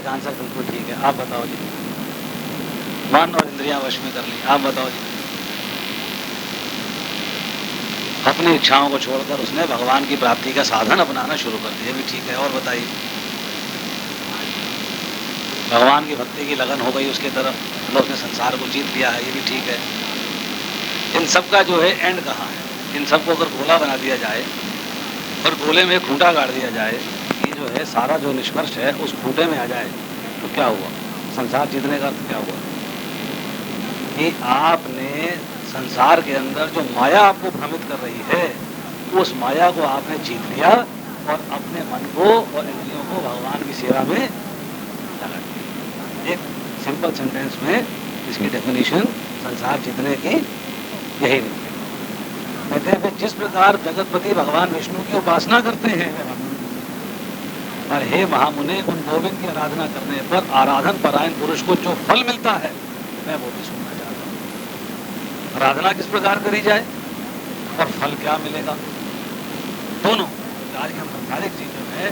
एक आंसर बिल्कुल ठीक है। आप बताओ जी। मन और इंद्रियां वश में कर ली, आप बताओ जी। अपनी इच्छाओं को छोड़कर उसने भगवान की प्राप्ति का साधन अपनाना शुरू कर दिया, भी ठीक है। और बताइए, भगवान की भक्ति की लगन हो गई उसके तरफ, मतलब उसने संसार को जीत लिया है, ये भी ठीक है। इन सब का जो है एंड कहाँ है? इन सबको अगर गोला बना दिया जाए और गोले में खूंटा गाड़ दिया जाए, ये जो है सारा जो निष्कर्ष है उस खूंटे में आ जाए, तो क्या हुआ? संसार जीतने का अर्थ क्या हुआ? कि आपने संसार के अंदर जो माया आपको भ्रमित कर रही है, उस माया को आपने जीत लिया और अपने मन को और इंद्रियों को भगवान की सेवा में लगा दिया। एक सिंपल सेंटेंस में इसकी डेफिनेशन संसार जीतने की यही नहीं। कहते हैं जिस प्रकार जगतपति भगवान विष्णु की उपासना करते हैं, और हे महामुने, उन गोविंद की आराधना करने पर आराधन परायण पुरुष को जो फल मिलता है, मैं वो भी सुनना चाहता हूँ। आराधना किस प्रकार करी जाए और फल क्या मिलेगा, दोनों। आज की हम संसारिक चीजों में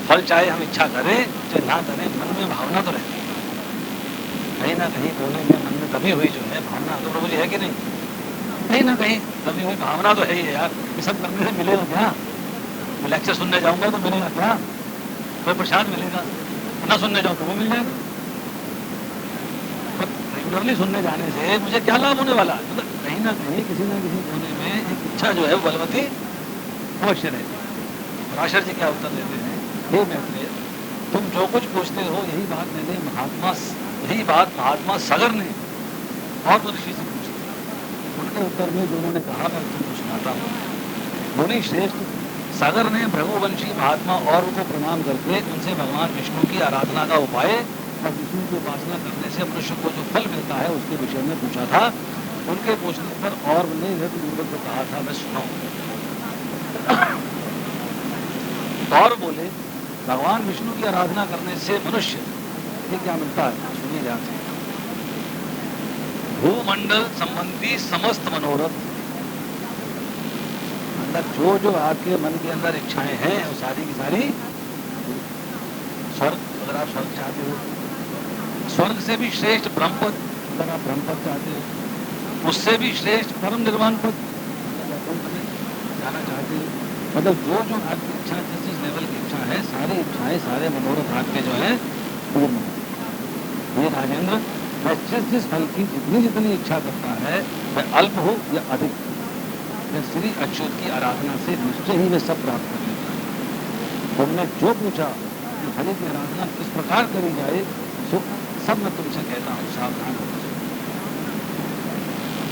फल चाहे हम इच्छा करें चाहे ना करें, मन में भावना तो रहती है। कहीं ना कहीं कोने में मन में कभी हुई जो है भावना, तो प्रभु जी है कि नहीं? कहीं ना कहीं कभी हुई भावना तो है ही है यार। ये सब करने से मिलेगा क्या? मैं लेक्चर सुनने जाऊंगा तो मिलेगा क्या? कोई प्रसाद मिलेगा? ना सुनने जाओ तो भी मिल जाएगा। रेगुलरली सुनने जाने से मुझे क्या लाभ होने वाला? मतलब कहीं ना कहीं किसी न किसी कोने में एक इच्छा जो है बलवती अवश्य रहती है। पराशर जी क्या उत्तर देते हैं, हे मैत्रेय, तुम जो कुछ पूछते हो यही बात महात्मा सगर ने और तो ऋषि से पूछी। उनके उत्तर में जो उन्होंने कहा मैं तुमको सुनाता हूँ। मुनि श्रेष्ठ सागर ने भृगुवंशी महात्मा और को प्रणाम करके उनसे भगवान विष्णु की आराधना का उपाय और विष्णु की उपासना करने से मनुष्य को जो फल मिलता है उसके विषय में पूछा था। उनके पूछने पर और ने यह को कहा था, मैं सुनो। और बोले, भगवान विष्णु की आराधना करने से मनुष्य ये क्या मिलता है, सुनिए ध्यान से। भूमंडल संबंधी समस्त मनोरथ, मतलब जो आपके मन के अंदर इच्छाएं हैं वो सारी की सारी, स्वर्ग अगर आप स्वर्ग चाहते हो, स्वर्ग से भी श्रेष्ठ ब्रह्मपद अगर आप ब्रह्मपद चाहते हो, उससे भी श्रेष्ठ परम निर्वाण पद जाना चाहते हो, मतलब जो आपकी इच्छा जिस लेवल की इच्छा है, सारी इच्छाएं सारे मनोरथ आपके जो है पूर्ण। ये राजेंद्र, मैं जिस फल की जितनी इच्छा करता है, वह अल्प हो या अधिक, मैं श्री अच्युत की आराधना से निश्चय ही मैं सब प्राप्त कर लेता हूँ। तुमने जो पूछा कि हरि की आराधना किस प्रकार करी जाए, सो सब मैं तुमसे कहता हूँ, सावधान हो।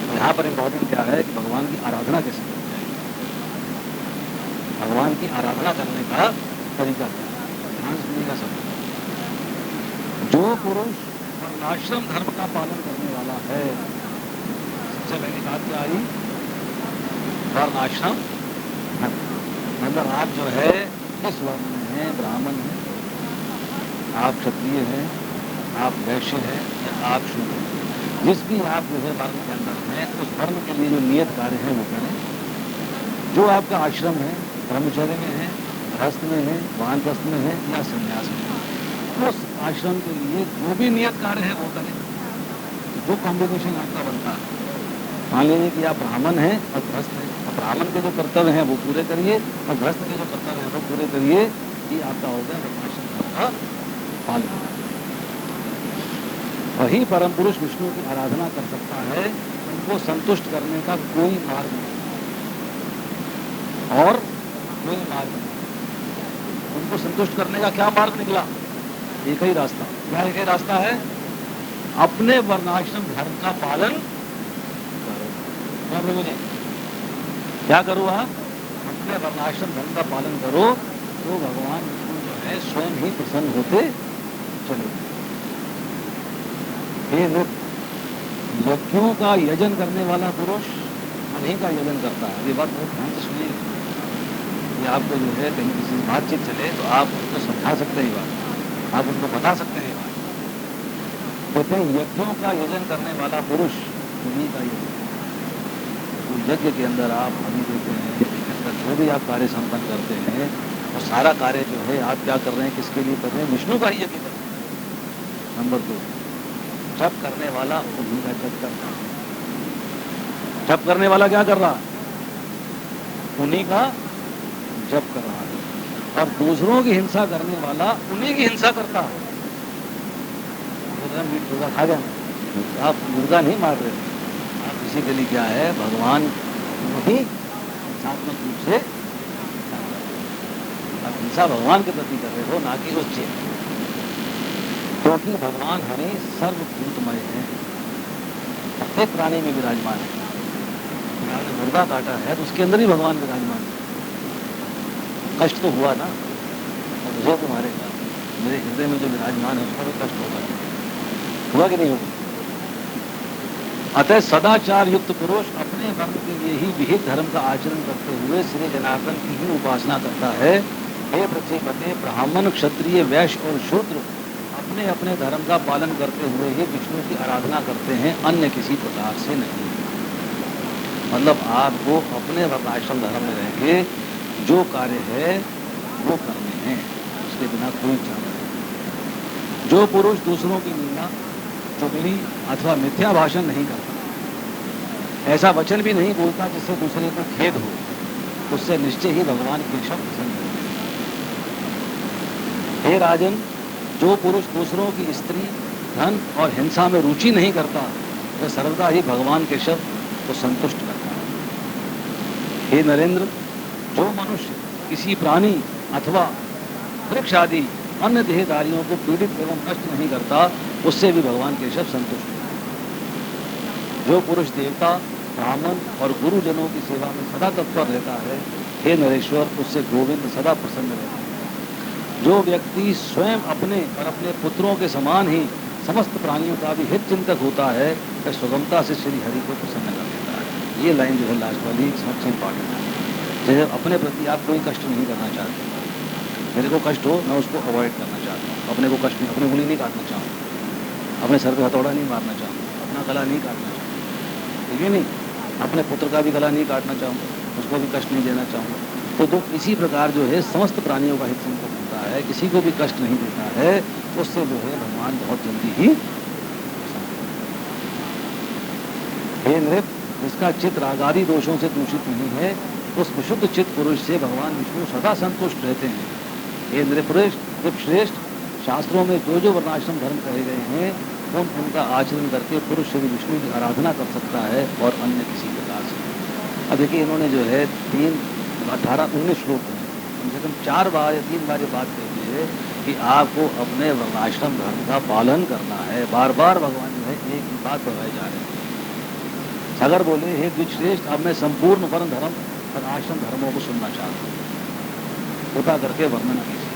तो यहाँ पर इम्पोर्टेंट क्या है कि भगवान की आराधना कैसे करी जाए, भगवान की आराधना करने का तरीका क्या है, ध्यान सुनिएगा सब। जो पुरुष वर्णाश्रम धर्म का पालन करने वाला है, सबसे पहली बात क्या आई, वर्णाश्रम धर्म। मतलब आप जो है किस वर्ण में हैं, ब्राह्मण हैं, आप क्षत्रिय हैं, आप वैश्य हैं या आप शूद्र हैं, जिस भी आप जो है वर्ण के अंदर हैं, उस वर्ण के लिए जो नियत कार्य है वो करें। जो आपका आश्रम है, ब्रह्मचर्य में है, गृहस्थ में है, वानप्रस्थ में है या संन्यास में है, उस आश्रम के लिए जो भी नियत कार्य है वो करें। जो कॉम्बिनेशन आपका बनता है, मान लीजिए कि आप ब्राह्मण हैं और गृहस्थ हैं, और ब्राह्मण के जो कर्तव्य हैं वो पूरे करिए और गृहस्थ के जो कर्तव्य हैं वो पूरे करिए, ये आपका हो गया वर्णाश्रम धर्म का पालन। वही परम पुरुष विष्णु की आराधना कर सकता है, उनको संतुष्ट करने का कोई मार्ग नहीं और कोई मार्ग नहीं। उनको संतुष्ट करने का क्या मार्ग निकला, एक ही रास्ता। क्या एक ही रास्ता है, अपने वर्णाश्रम धर्म का पालन करो। क्या प्रभु जी, क्या करो आप, अपने वर्णाश्रम धर्म का पालन करो, तो भगवान विष्णु जो है स्वयं ही प्रसन्न होते चले। हे नृप, यज्ञों का यजन करने वाला पुरुष उन्हीं का यजन करता है। ये बात बहुत ध्यान से सुनिए, ये आपको जो है कहीं किसी बातचीत चले तो आप उनको समझा सकते हैं, बात आप उनको बता सकते हैं। कहते हैं यज्ञों का यजन करने वाला पुरुष उन्हीं का यजन। तो यज्ञ के अंदर आप हवि देते हैं, जो भी आप कार्य संपन्न करते हैं, और सारा कार्य जो है आप क्या कर रहे हैं, किसके लिए कर रहे हैं, विष्णु का ही यज्ञ कर रहे हैं। नंबर 2, जप करने वाला उन्हीं का जप करता है। जप करने वाला क्या कर रहा है? उन्हीं का जप कर रहा है। और दूसरों की हिंसा करने वाला उन्हीं की हिंसा करता है। मीट मुर्गा खा गया, आप मुर्गा नहीं मार रहे, आप किसी के लिए क्या है, भगवान वही हिंसात्मक रूप से आप हिंसा भगवान के प्रति कर रहे हो, ना कि उस चीज। क्योंकि भगवान हमें सर्वभूतमय है, प्रत्येक प्राणी में विराजमान है। आपने मुर्गा काटा है तो उसके अंदर ही भगवान विराजमान है। कष्ट तो हुआ ना, और मुझे तो मारेगा, मेरे हृदय में जो विराजमान है उसका भी कष्ट होगा, हुआ कि नहीं होगा? अतः सदाचार युक्त पुरुष अपने वर्ण के लिए ही विहित धर्म का आचरण करते हुए श्री जनार्दन की ही उपासना करता है। हे पृथ्वीपते, ब्राह्मण, क्षत्रिय, वैश्य और शूद्र अपने अपने धर्म का पालन करते हुए ही विष्णु की आराधना करते हैं, अन्य किसी प्रकार से नहीं। मतलब आपको अपने वर्णाश्रम धर्म में रह के जो कार्य है वो करने हैं, उसके बिना कोई चारा नहीं। जो पुरुष दूसरों की निंदा, चुगली अथवा मिथ्या भाषण नहीं करता, ऐसा वचन भी नहीं बोलता जिससे दूसरे को खेद हो, उससे निश्चय ही भगवान केशव प्रसन्न है। हे राजन, जो पुरुष दूसरों की स्त्री, धन और हिंसा में रुचि नहीं करता, वह सर्वदा ही भगवान केशव को संतुष्ट करता है। हे नरेंद्र, जो मनुष्य किसी प्राणी अथवा वृक्ष आदि अन्य देहधारियों को पीड़ित एवं कष्ट नहीं करता, उससे भी भगवान केशव संतुष्ट है। जो पुरुष देवता, ब्राह्मण और गुरुजनों की सेवा में सदा तत्पर रहता है, हे नरेश्वर, उससे गोविंद सदा प्रसन्न रहता है। जो व्यक्ति स्वयं अपने और अपने पुत्रों के समान ही समस्त प्राणियों का भी हित चिंतक होता है, वह सुगमता से श्री हरि को प्रसन्न कर देता है। ये लाइन जो है लास्ट वाली सबसे इम्पॉर्टेंट है। जैसे अपने प्रति आप कोई कष्ट नहीं करना चाहते, मेरे को कष्ट हो मैं उसको अवॉइड करना चाहता हूँ, अपने को कष्ट नहीं, अपनी उंगली नहीं काटना चाहूँ, अपने सर पे हथौड़ा नहीं मारना चाहूँ, अपना गला नहीं काटना चाहूँ, ठीक है नहीं, अपने पुत्र का भी गला नहीं काटना चाहूँगा, उसको भी कष्ट नहीं देना चाहूँगा। तो इसी प्रकार जो है समस्त प्राणियों का हित चिंतक होता है, किसी को भी कष्ट नहीं देता है, उससे जो है भगवान बहुत जल्दी ही। हे नृप, जिसका चित्त रागादि दोषों से दूषित नहीं है, उस विशुद्ध चित्त पुरुष से भगवान विष्णु सदा संतुष्ट रहते हैं। हे नृपश्रेष्ठ, शास्त्रों में जो जो वर्णाश्रम धर्म कहे गए हैं उनका आचरण करके पुरुष श्री विष्णु की आराधना कर सकता है और अन्य किसी प्रकार से। अब देखिए, इन्होंने जो है 3, 18, 19 श्लोक में कम से कम 4 बार या 3 बार ये बात कही है कि आपको अपने वर्णाश्रम धर्म का पालन करना है। बार बार भगवान जो है एक ही बात बताए जा रहे हैं। सागर बोले, हे द्विजश्रेष्ठ, अब मैं संपूर्ण वर्ण धर्म और आश्रम धर्मों को सुनना चाहता हूँ, कृपा करके वर्णन कीजिए।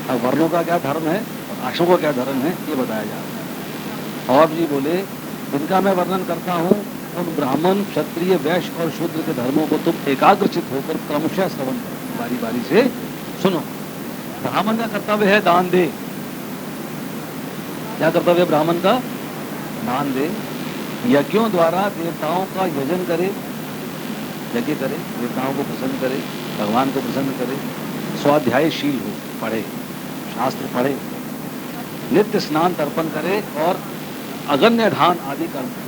अब वर्णों का क्या धर्म है और आश्रमों का क्या धर्म है ये बताया जा रहा है। और जी बोले, जिनका मैं वर्णन करता हूँ उन ब्राह्मण, क्षत्रिय, वैश्य और शूद्र के धर्मों को तुम एकाग्रचित होकर क्रमशः श्रवण करो, बारी बारी से सुनो। ब्राह्मण का कर्तव्य है दान दे। क्या कर्तव्य है ब्राह्मण का? दान दे। यज्ञों द्वारा देवताओं का यजन करे, यज्ञ करे, देवताओं को प्रसन्न करे, भगवान को प्रसन्न करे, स्वाध्यायशील हो, पढ़े, शास्त्र पढ़े, नित्य स्नान तर्पण करे और अगन्य दान आदि कर्म करे।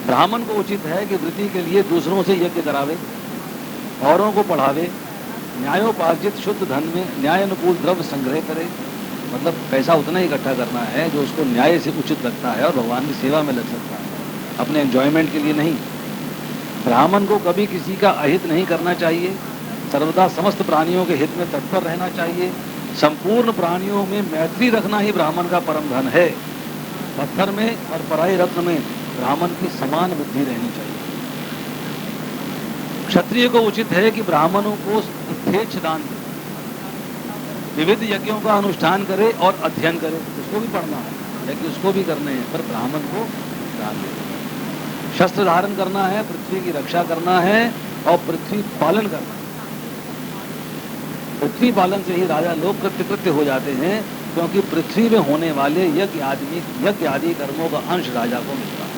ब्राह्मण को उचित है कि वृत्ति के लिए दूसरों से यज्ञ करावे, औरों को पढ़ावे, न्यायोपार्जित शुद्ध धन में न्याय अनुकूल द्रव्य संग्रह करे। मतलब पैसा उतना ही इकट्ठा करना है जो उसको न्याय से उचित लगता है और भगवान की सेवा में लग सकता है, अपने एंजॉयमेंट के लिए नहीं। ब्राह्मण को कभी किसी का अहित नहीं करना चाहिए, सर्वदा समस्त प्राणियों के हित में तत्पर रहना चाहिए। संपूर्ण प्राणियों में मैत्री रखना ही ब्राह्मण का परम धन है। पत्थर में और पराई रत्न में ब्राह्मण की समान बुद्धि रहनी चाहिए। क्षत्रिय को उचित है कि ब्राह्मणों को यथेच्छ दान दे, विविध यज्ञों का अनुष्ठान करे और अध्ययन करे। उसको भी पढ़ना है, यज्ञ उसको भी करने हैं, पर ब्राह्मण को दान दे। शस्त्र धारण करना है, पृथ्वी की रक्षा करना है और पृथ्वी पालन करना है। पृथ्वी पालन से ही राजा लोग कृत्य हो जाते हैं, क्योंकि पृथ्वी में होने वाले यज्ञ आदि कर्मों का अंश राजा को मिलता है।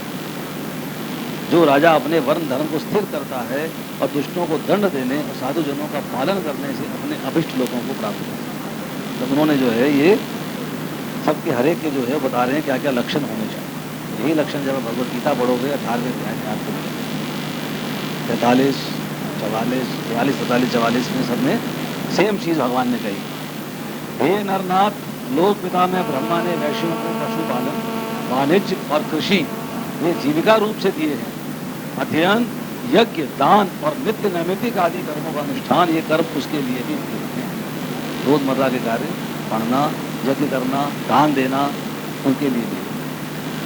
जो राजा अपने वर्ण धर्म को स्थिर करता है और दुष्टों को दंड देने और साधुजनों का पालन करने से अपने अभिष्ट लोगों को प्राप्त करता है। तो उन्होंने जो है ये सबके हर एक के जो है बता रहे हैं क्या क्या लक्षण होने चाहिए। यही लक्षण जब भगवत गीता पढ़ोगे 18वें अध्याय में आपको मिलेगा। 43, 44, 42, 43, 44 में सब में सेम चीज भगवान ने कही। हे नरनाथ, लोक पिता में ब्रह्मा ने वैश्यों को पशुपालन, वाणिज्य और कृषि ये जीविका रूप से दिए हैं। अध्ययन, यज्ञ, दान और नित्य नैमित्तिक आदि कर्मों का अनुष्ठान ये कर्म उसके लिए भी दिए हैं। रोजमर्रा के कार्य, पढ़ना, यज्ञ करना, दान देना, उनके लिए भी।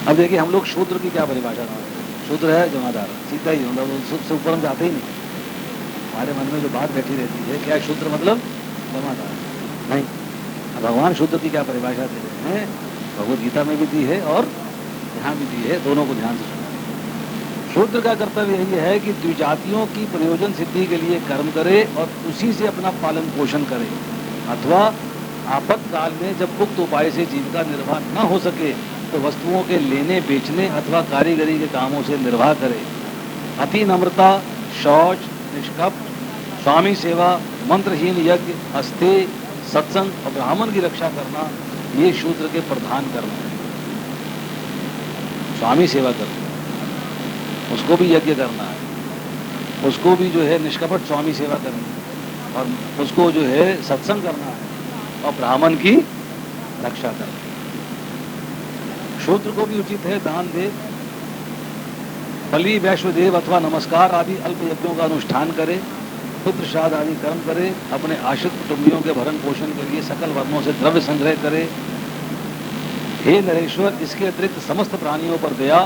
अब देखिए हम लोग शूद्र की क्या परिभाषा करते हैं। शूद्र है जमादार, सीधा ही मतलब उससे ऊपर हम जाते ही नहीं। हमारे मन में जो बात बैठी रहती है क्या शूद्र मतलब जमादार, नहीं। भगवान शूद्र की क्या परिभाषा दे रहे हैं, भगवत गीता में भी दी है और यहाँ भी दी है, दोनों को ध्यान से सुना। शूद्र का कर्तव्य यही है कि द्विजातियों की प्रयोजन सिद्धि के लिए कर्म करे और उसी से अपना पालन पोषण करे, अथवा आपातकाल में जब उक्त उपाय से जीविका निर्वाह न हो सके तो वस्तुओं के लेने बेचने अथवा कारीगरी के कामों से निर्वाह करे। अति नम्रता, शौच, निष्कपट, स्वामी सेवा, मंत्रहीन यज्ञ, अस्तेय, सत्संग और ब्राह्मण की रक्षा करना ये शूद्र के प्रधान कर्म है। स्वामी सेवा करना, उसको भी यज्ञ करना है, उसको भी जो है निष्कपट स्वामी सेवा करनी है, और उसको जो है सत्संग करना है और ब्राह्मण की रक्षा करना है। शूद्र को भी उचित है दान दे, बलि, वैश्वदेव अथवा नमस्कार आदि अल्प यज्ञों का अनुष्ठान करे, पुत्र श्राद्ध आदि कर्म करे, अपने आश्रित कुटुंबियों के भरण पोषण के लिए सकल वर्णों से द्रव्य संग्रह करे। हे नरेश्वर, इसके अतिरिक्त समस्त प्राणियों पर दया,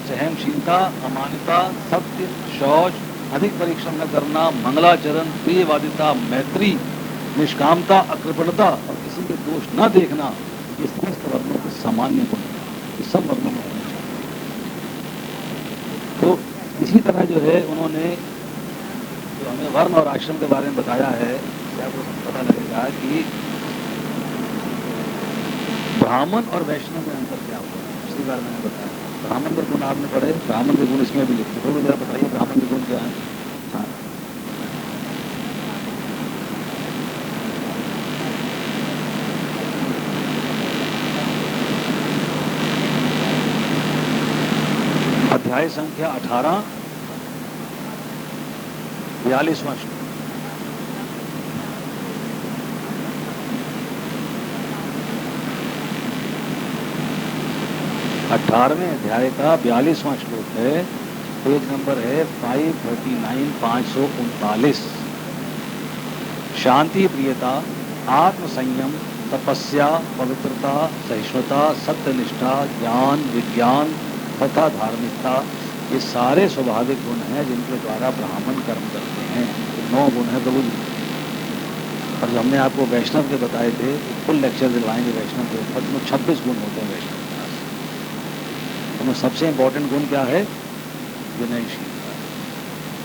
सहनशीलता, अमानता, सत्य, शौच, अधिक परिश्रम न करना, मंगलाचरण, प्रियवादिता, मैत्री, निष्कामता, अकृपणता और किसी के दोष न देखना, ये समस्त वर्णों के सामान्य गुण हैं। सब वर्णों में होना चाहिए। तो इसी तरह जो है उन्होंने जो हमें वर्ण और आश्रम के बारे में बताया है, आपको पता लगेगा कि ब्राह्मण और वैष्णव में अंतर क्या होगा। पिछली बार मैंने बताया ब्राह्मण के गुण आपने पढ़े, ब्राह्मण के गुण इसमें भी लिखे, थोड़ी देर बताइए ब्राह्मण के गुण क्या है। हाँ, अध्याय संख्या 18, 42वां श्लोक। अठारहवें अध्याय का 42वां श्लोक है, पेज नंबर है 539, 539। शांति, प्रियता, आत्मसंयम, तपस्या, पवित्रता, सहिष्णुता, सत्यनिष्ठा, ज्ञान, विज्ञान तथा धार्मिकता ये सारे स्वाभाविक गुण हैं जिनके द्वारा ब्राह्मण कर्म करते हैं। तो 9 गुण है प्रभु जी। और जो हमने आपको वैष्णव के बताए थे, फुल लेक्चर दिलवाएंगे वैष्णव के ऊपर, तो 26 गुण होते हैं वैष्णव के पास। तो सबसे इंपॉर्टेंट गुण क्या है, विनयशील,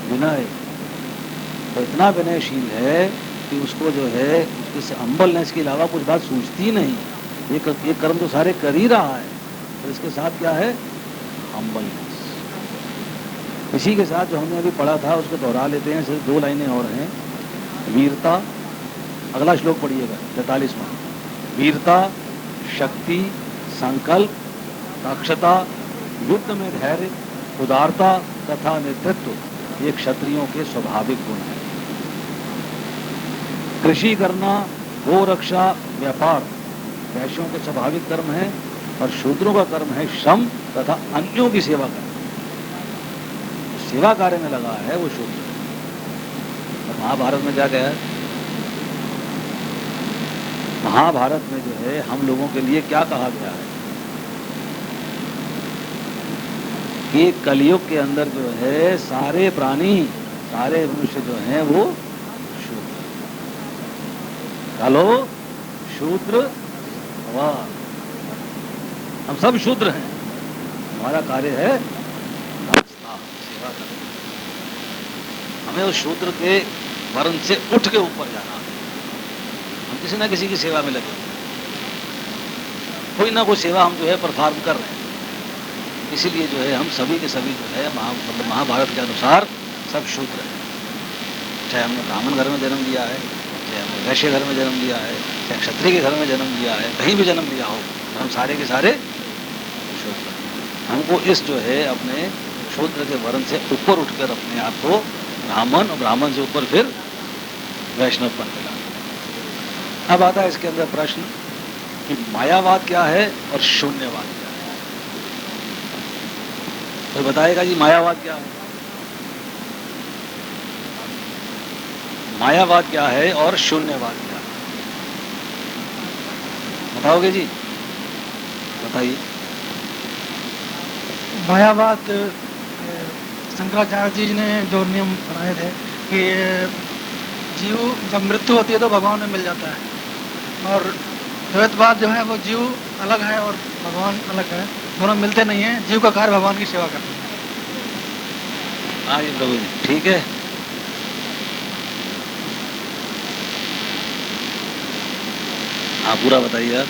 विनय। तो इतना विनयशील है कि उसको जो है उसके हम्बलनेस के अलावा कुछ बात सूझती नहीं। ये कर्म तो सारे कर ही रहा है, और इसके साथ क्या है, हम्बलनेस। इसी के साथ जो हमने अभी पढ़ा था उसको दोहरा लेते हैं, सिर्फ 2 लाइनें और हैं। वीरता, अगला श्लोक पढ़िएगा 43वां। वीरता, शक्ति, संकल्प, दक्षता, युद्ध में धैर्य, उदारता तथा नेतृत्व ये क्षत्रियों के स्वाभाविक गुण हैं। कृषि करना, गो रक्षा, व्यापार वैश्यों के स्वाभाविक कर्म है, और शूद्रों का कर्म है श्रम तथा अन्यों की सेवा करना। सेवा कार्य में लगा है वो शूद्र। और महाभारत में क्या कहा है, महाभारत में जो है हम लोगों के लिए क्या कहा गया है कि कलयुग के अंदर जो है सारे प्राणी, सारे मनुष्य जो हैं वो शूद्र। चलो शूद्र, वाह, हम सब शूद्र हैं। हमारा कार्य है सेवा करना। हमें उस शूद्र के वर्ण से उठ के ऊपर जाना। हम किसी ना किसी की सेवा में लगे, कोई ना कोई सेवा हम जो है परफॉर्म कर रहे हैं। इसीलिए जो है हम सभी के सभी जो है मतलब महाभारत के अनुसार सब शूद्र हैं। चाहे हमने ब्राह्मण घर में जन्म लिया है, चाहे हमने वैश्य घर में जन्म लिया है, चाहे क्षत्रिय के घर में जन्म लिया है, कहीं भी जन्म लिया हो, तो हम सारे के सारे शूद्र। हमको इस जो है अपने शूद्र के वर्ण से ऊपर उठकर अपने आप को ब्राह्मण, और ब्राह्मण से ऊपर फिर वैष्णवपन मिला। अब आता है इसके अंदर प्रश्न कि मायावाद क्या है और शून्यवाद क्या है। तो बताएगा जी मायावाद क्या है, मायावाद क्या है और शून्यवाद क्या है, बताओगे जी, बताइए। मायावाद शंकराचार्य जी ने जो नियम बनाए थे कि जीव जब मृत्यु होती है तो भगवान में मिल जाता है, और द्वैतवाद जो है वो जीव अलग है और भगवान अलग है, दोनों मिलते नहीं हैं, जीव का कार्य भगवान की सेवा करना है। हाँ जी प्रभु जी, ठीक है। हाँ पूरा बताइए आप।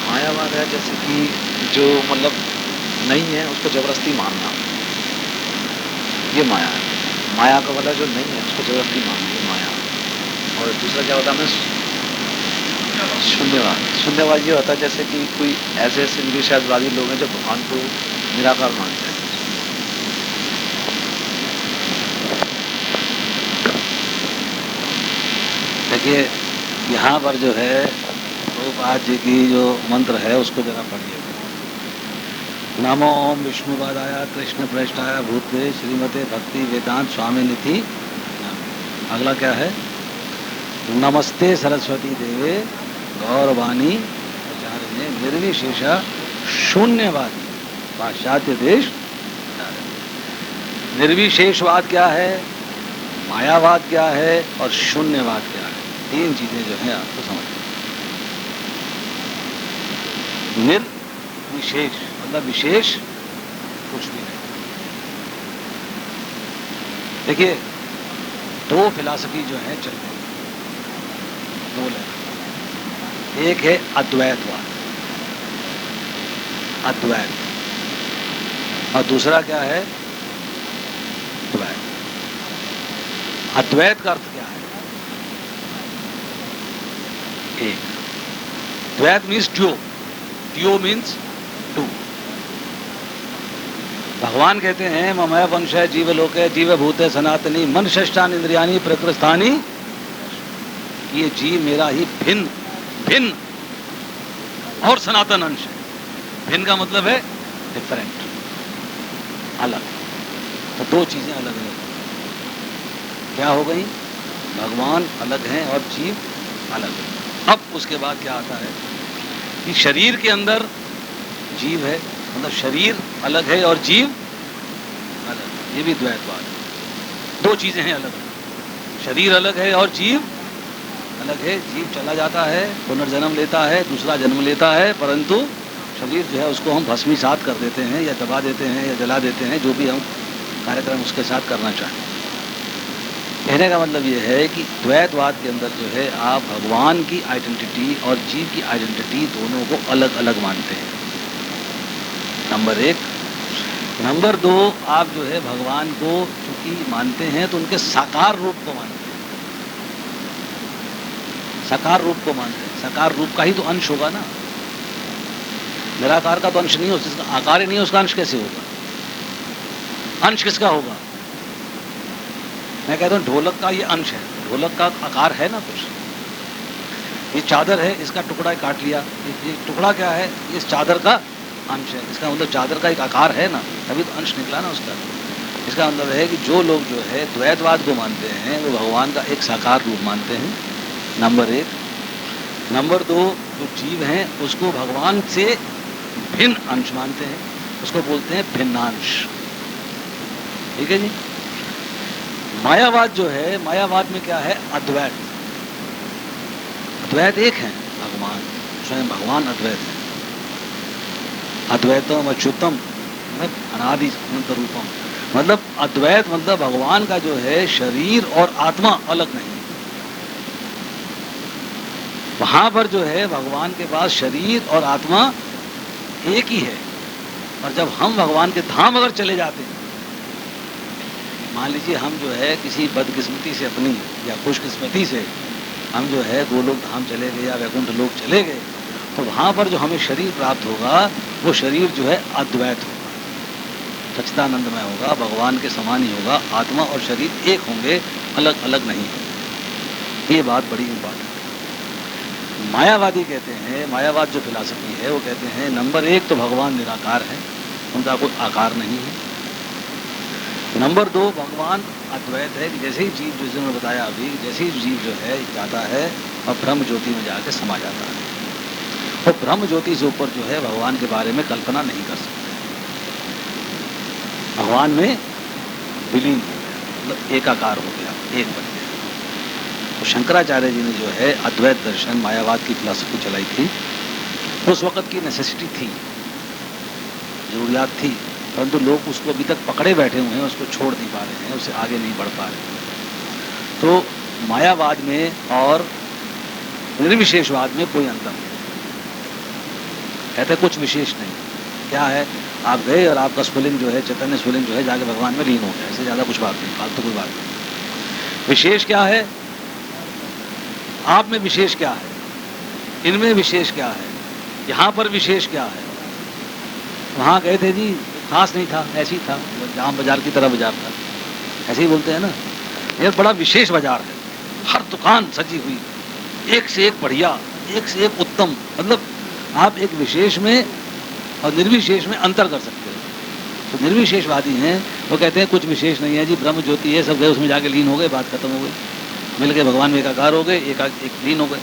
मायावाद है जैसे कि जो मतलब नहीं है उसको जबरदस्ती मानना, ये माया है। माया का मतलब जो नहीं है उसको जबरदस्ती मानना, ये माया। और दूसरा क्या होता है, शून्यवाद। शून्यवाद ये होता है जैसे कि कोई ऐसे ऐसे निराशावादी लोग हैं जो भगवान को निराकार मानते हैं। देखिए यहाँ पर जो है प्रभुपाद जी की जो मंत्र है उसको जरा पढ़िए। नमो ओम विष्णुपादाय कृष्ण प्रेष्ठाय भूतले श्रीमते भक्ति वेदांत स्वामी निधि। अगला क्या है, नमस्ते सरस्वती देवे गौरवाणी प्रचारिणे निर्विशेषा शून्यवादी पाश्चात्य देश। निर्विशेषवाद क्या है, मायावाद क्या है और शून्यवाद क्या है, तीन चीजें जो है आपको समझ। निर्विशेष मतलब विशेष कुछ भी नहीं। देखिए दो फिलॉसफी जो है चल रही, दो लेवल। एक है अद्वैतवाद, अद्वैत, और दूसरा क्या है द्वैत। अद्वैत का अर्थ क्या है, एक। द्वैत मीन्स ट्यो, ट्यो मीन्स टू। भगवान कहते हैं ममय वंशय जीव लोके जीव भूते सनातनी मन षष्ठान इंद्रियानी प्रकृष्ठानी। ये जीव मेरा ही भिन्न भिन्न और सनातन अंश है। भिन्न का मतलब है डिफरेंट, अलग। तो दो चीजें अलग अलग क्या हो गई, भगवान अलग हैं और जीव अलग है। अब उसके बाद क्या आता है कि शरीर के अंदर जीव है, मतलब शरीर अलग है और जीव अलग, ये भी द्वैतवाद है। दो चीजें हैं अलग अलग, शरीर अलग है और जीव अलग है। जीव चला जाता है, पुनर्जन्म लेता है, दूसरा जन्म लेता है, परंतु शरीर जो है उसको हम भस्मीसात कर देते हैं या दबा देते हैं या जला देते हैं, जो भी हम कार्यक्रम उसके साथ करना चाहें। कहने का मतलब ये है कि द्वैतवाद के अंदर जो है आप भगवान की आइडेंटिटी और जीव की आइडेंटिटी दोनों को अलग अलग मानते हैं, नंबर एक। नंबर दो, आप जो है भगवान को चूंकि मानते हैं तो उनके साकार रूप को मानते हैं, साकार रूप को मानते हैं। साकार रूप का ही तो अंश होगा ना, निराकार का तो अंश नहीं हो, जिसका आकार ही नहीं है उसका अंश कैसे होगा, अंश किसका होगा। मैं कहता हूँ ढोलक का ये अंश है, ढोलक का आकार है ना कुछ। ये चादर है, इसका टुकड़ा काट लिया, ये टुकड़ा क्या है, इस चादर का अंश है। इसका मतलब चादर का एक आकार है ना, तभी तो अंश निकला ना उसका। इसका मतलब है कि जो लोग जो है द्वैतवाद को मानते हैं वो भगवान का एक साकार रूप मानते हैं, नंबर एक। नंबर दो, जो जीव हैं उसको भगवान से भिन्न अंश मानते हैं, उसको बोलते हैं भिन्नांश। ठीक है जी। मायावाद जो है, मायावाद में क्या है, अद्वैत। अद्वैत एक है, भगवान स्वयं भगवान अद्वैत है। अद्वैतम अच्युतम अनादि अनंत रूपम, मतलब अद्वैत मतलब भगवान का जो है शरीर और आत्मा अलग नहीं। वहां पर जो है भगवान के पास शरीर और आत्मा एक ही है। और जब हम भगवान के धाम अगर चले जाते हैं, मान लीजिए हम जो है किसी बदकिस्मती से अपनी या खुशकिस्मती से हम जो है गोलोक धाम चले गए या वैकुंठ लोक चले गए, तो वहाँ पर जो हमें शरीर प्राप्त होगा वो शरीर जो है अद्वैत होगा, सच्चिदानंदमय होगा, भगवान के समान ही होगा। आत्मा और शरीर एक होंगे, अलग अलग नहीं होंगे। ये बात बड़ी इम्पॉर्टेंट है। मायावादी कहते हैं, मायावाद जो फिलॉसफी है वो कहते हैं नंबर 1 तो भगवान निराकार है, उनका कोई आकार नहीं है। नंबर 2 भगवान अद्वैत है कि जैसे ही जीव, जो मैंने बताया अभी, जैसे ही जीव जो है जाता है और ब्रह्म ज्योति में जाकर समा जाता है, और ब्रह्म ज्योति से ऊपर जो है भगवान के बारे में कल्पना नहीं कर सकते, भगवान में विलीन हो गया, मतलब एकाकार हो गया, एक बन गया। तो शंकराचार्य जी ने जो है अद्वैत दर्शन, मायावाद की फिलॉसफी चलाई थी। उस वक़्त की नेसेसिटी थी, जरूरियात थी, परंतु लोग उसको अभी तक पकड़े बैठे हुए हैं, उसको छोड़ नहीं पा रहे हैं, उससे आगे नहीं बढ़ पा रहे हैं। तो मायावाद में और निर्विशेषवाद में कोई अंतर नहीं, कहते कुछ विशेष नहीं। क्या है, आप गए और आपका स्फुलिंग जो है, चैतन्य स्फुलिंग जो है जाके भगवान में लीन हो गया, इससे ज़्यादा कुछ बात नहीं, फालतू कोई बात नहीं। विशेष क्या है, आप में विशेष क्या है, इनमें विशेष क्या है, यहाँ पर विशेष क्या है। वहाँ गए थे जी, खास नहीं था, ऐसे ही था, जाम बाजार की तरह बाजार था, ऐसे ही बोलते हैं ना। ये बड़ा विशेष बाजार है, हर दुकान सजी हुई, एक से एक बढ़िया, एक से एक उत्तम। मतलब आप एक विशेष में और निर्विशेष में अंतर कर सकते हो। तो निर्विशेषवादी हैं, वो कहते हैं कुछ विशेष नहीं है जी, ब्रह्म ज्योति है, सब गए उसमें जाके लीन हो गए, बात खत्म हो गई, मिल गए भगवान में एकाकार हो गए, एक लीन हो गए।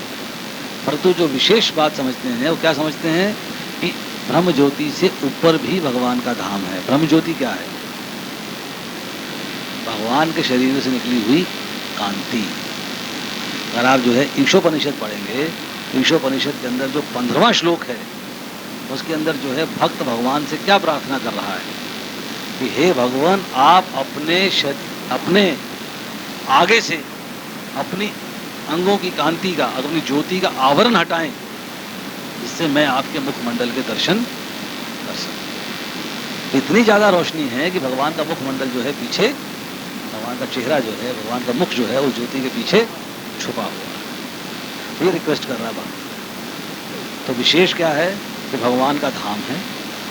परंतु जो विशेष बात समझते हैं वो क्या समझते हैं कि ब्रह्म ज्योति से ऊपर भी भगवान का धाम है। ब्रह्म ज्योति क्या है, भगवान के शरीर से निकली हुई कांति। अगर आप जो है ईशोपनिषद पढ़ेंगे, ईशोपनिषद के अंदर जो 15वां श्लोक है, उसके अंदर जो है भक्त भगवान से क्या प्रार्थना कर रहा है कि हे भगवान, आप अपने आगे से अपनी अंगों की कांति का, अपनी ज्योति का आवरण हटाएं, जिससे मैं आपके मुखमंडल के दर्शन कर सकूं। इतनी ज़्यादा रोशनी है कि भगवान का मुखमंडल जो है पीछे, भगवान का चेहरा जो है, भगवान का मुख जो है उस ज्योति के पीछे छुपा हुआ है। ये रिक्वेस्ट कर रहा है भक्त। तो विशेष क्या है कि भगवान का धाम है,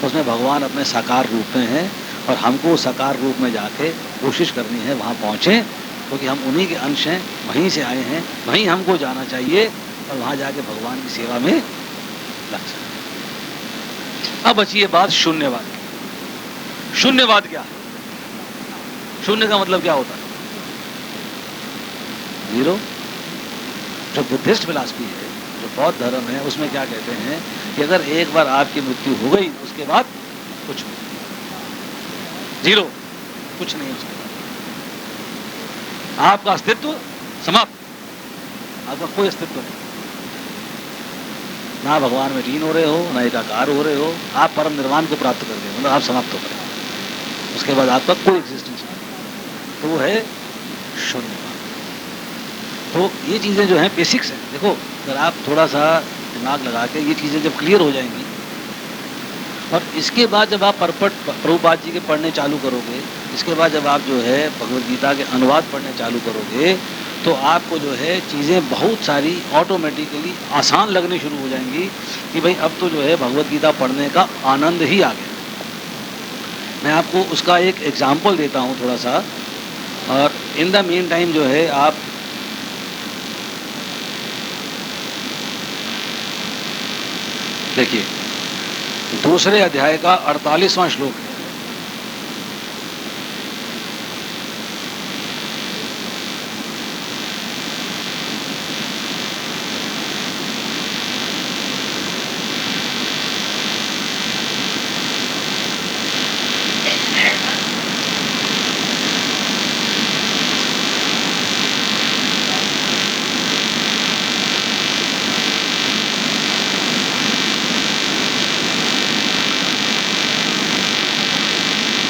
उसमें भगवान अपने साकार रूप में है, और हमको साकार रूप में जाके कोशिश करनी है वहाँ पहुँचें, क्योंकि हम उन्हीं के अंश हैं, वहीं से आए हैं, वहीं हमको जाना चाहिए और वहाँ जाके भगवान की सेवा में लग सकते। अब बची ये बात शून्यवाद की। शून्यवाद क्या है, शून्य का मतलब क्या होता है, जीरो। जो बुद्धिस्ट फिलॉसफी है, जो बौद्ध धर्म है, उसमें क्या कहते हैं कि अगर एक बार आपकी मृत्यु हो गई, उसके बाद कुछ नहीं, जीरो, कुछ नहीं उसके बाद, आपका अस्तित्व समाप्त, आपका कोई अस्तित्व नहीं, ना भगवान में लीन हो रहे हो, ना एकाकार हो रहे हो, आप परम निर्वाण को प्राप्त कर गए, मतलब आप समाप्त हो गए, उसके बाद आपका कोई एग्जिस्टेंस नहीं। तो वो है शून्यवाद। तो ये चीज़ें जो हैं बेसिक्स हैं। देखो, अगर आप थोड़ा सा दिमाग लगा के ये चीज़ें जब क्लियर हो जाएंगी, और इसके बाद जब आप प्रभुपाद जी के पढ़ने चालू करोगे, इसके बाद जब आप जो है भगवद गीता के अनुवाद पढ़ने चालू करोगे, तो आपको जो है चीज़ें बहुत सारी ऑटोमेटिकली आसान लगने शुरू हो जाएंगी कि भाई अब तो जो है भगवद गीता पढ़ने का आनंद ही आ गया। मैं आपको उसका एक एग्जाम्पल देता हूँ थोड़ा सा, और इन द मीन टाइम जो है आप देखिए, दूसरे अध्याय का 48वां श्लोक है।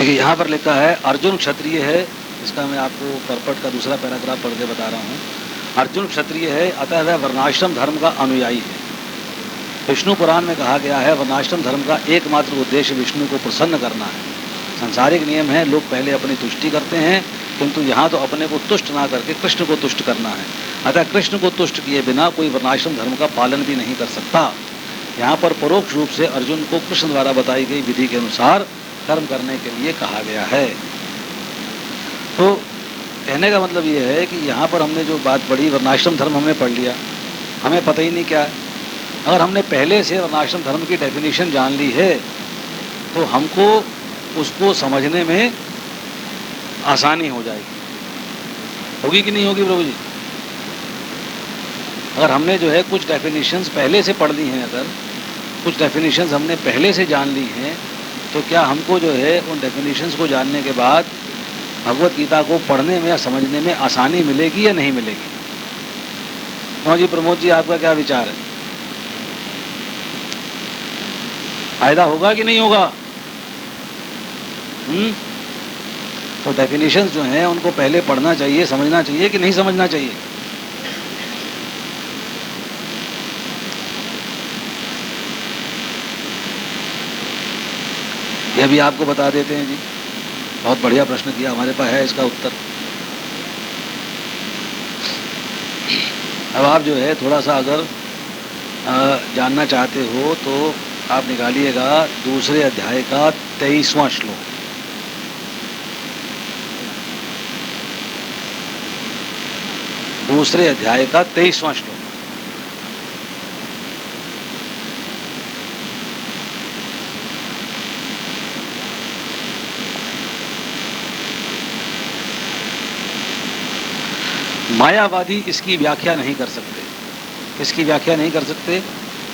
देखिए, यहाँ पर लिखा है अर्जुन क्षत्रिय है। इसका मैं आपको परपट का दूसरा पैराग्राफ पढ़ के बता रहा हूँ। अर्जुन क्षत्रिय है, अतः वह वर्णाश्रम धर्म का अनुयायी है। विष्णु पुराण में कहा गया है, वर्णाश्रम धर्म का एकमात्र उद्देश्य विष्णु को प्रसन्न करना है। सांसारिक नियम है, लोग पहले अपनी तुष्टि करते हैं, किंतु यहाँ तो अपने को तुष्ट ना करके कृष्ण को तुष्ट करना है। अतः कृष्ण को तुष्ट किए बिना कोई वर्णाश्रम धर्म का पालन भी नहीं कर सकता। यहाँ पर परोक्ष रूप से अर्जुन को कृष्ण द्वारा बताई गई विधि के अनुसार कर्म करने के लिए कहा गया है। तो कहने का मतलब ये है कि यहाँ पर हमने जो बात पढ़ी, वर्णाश्रम धर्म हमने पढ़ लिया, हमें पता ही नहीं क्या है। अगर हमने पहले से वर्णाश्रम धर्म की डेफिनेशन जान ली है तो हमको उसको समझने में आसानी हो जाएगी। होगी कि नहीं होगी प्रभु जी? अगर हमने जो है कुछ डेफिनेशंस पहले से पढ़ ली हैं, अगर कुछ डेफिनेशंस हमने पहले से जान ली हैं, तो क्या हमको जो है उन डेफिनेशंस को जानने के बाद भगवत गीता को पढ़ने में या समझने में आसानी मिलेगी या नहीं मिलेगी? हाँ जी प्रमोद जी, आपका क्या विचार है? फायदा होगा कि नहीं होगा? तो डेफिनेशंस जो हैं उनको पहले पढ़ना चाहिए, समझना चाहिए कि नहीं समझना चाहिए? यह भी आपको बता देते हैं जी। बहुत बढ़िया प्रश्न किया, हमारे पास है इसका उत्तर। अब आप जो है थोड़ा सा अगर जानना चाहते हो तो आप निकालिएगा दूसरे अध्याय का 23वां श्लोक। दूसरे अध्याय का 23वां श्लोक। मायावादी इसकी व्याख्या नहीं कर सकते। किसकी व्याख्या नहीं कर सकते?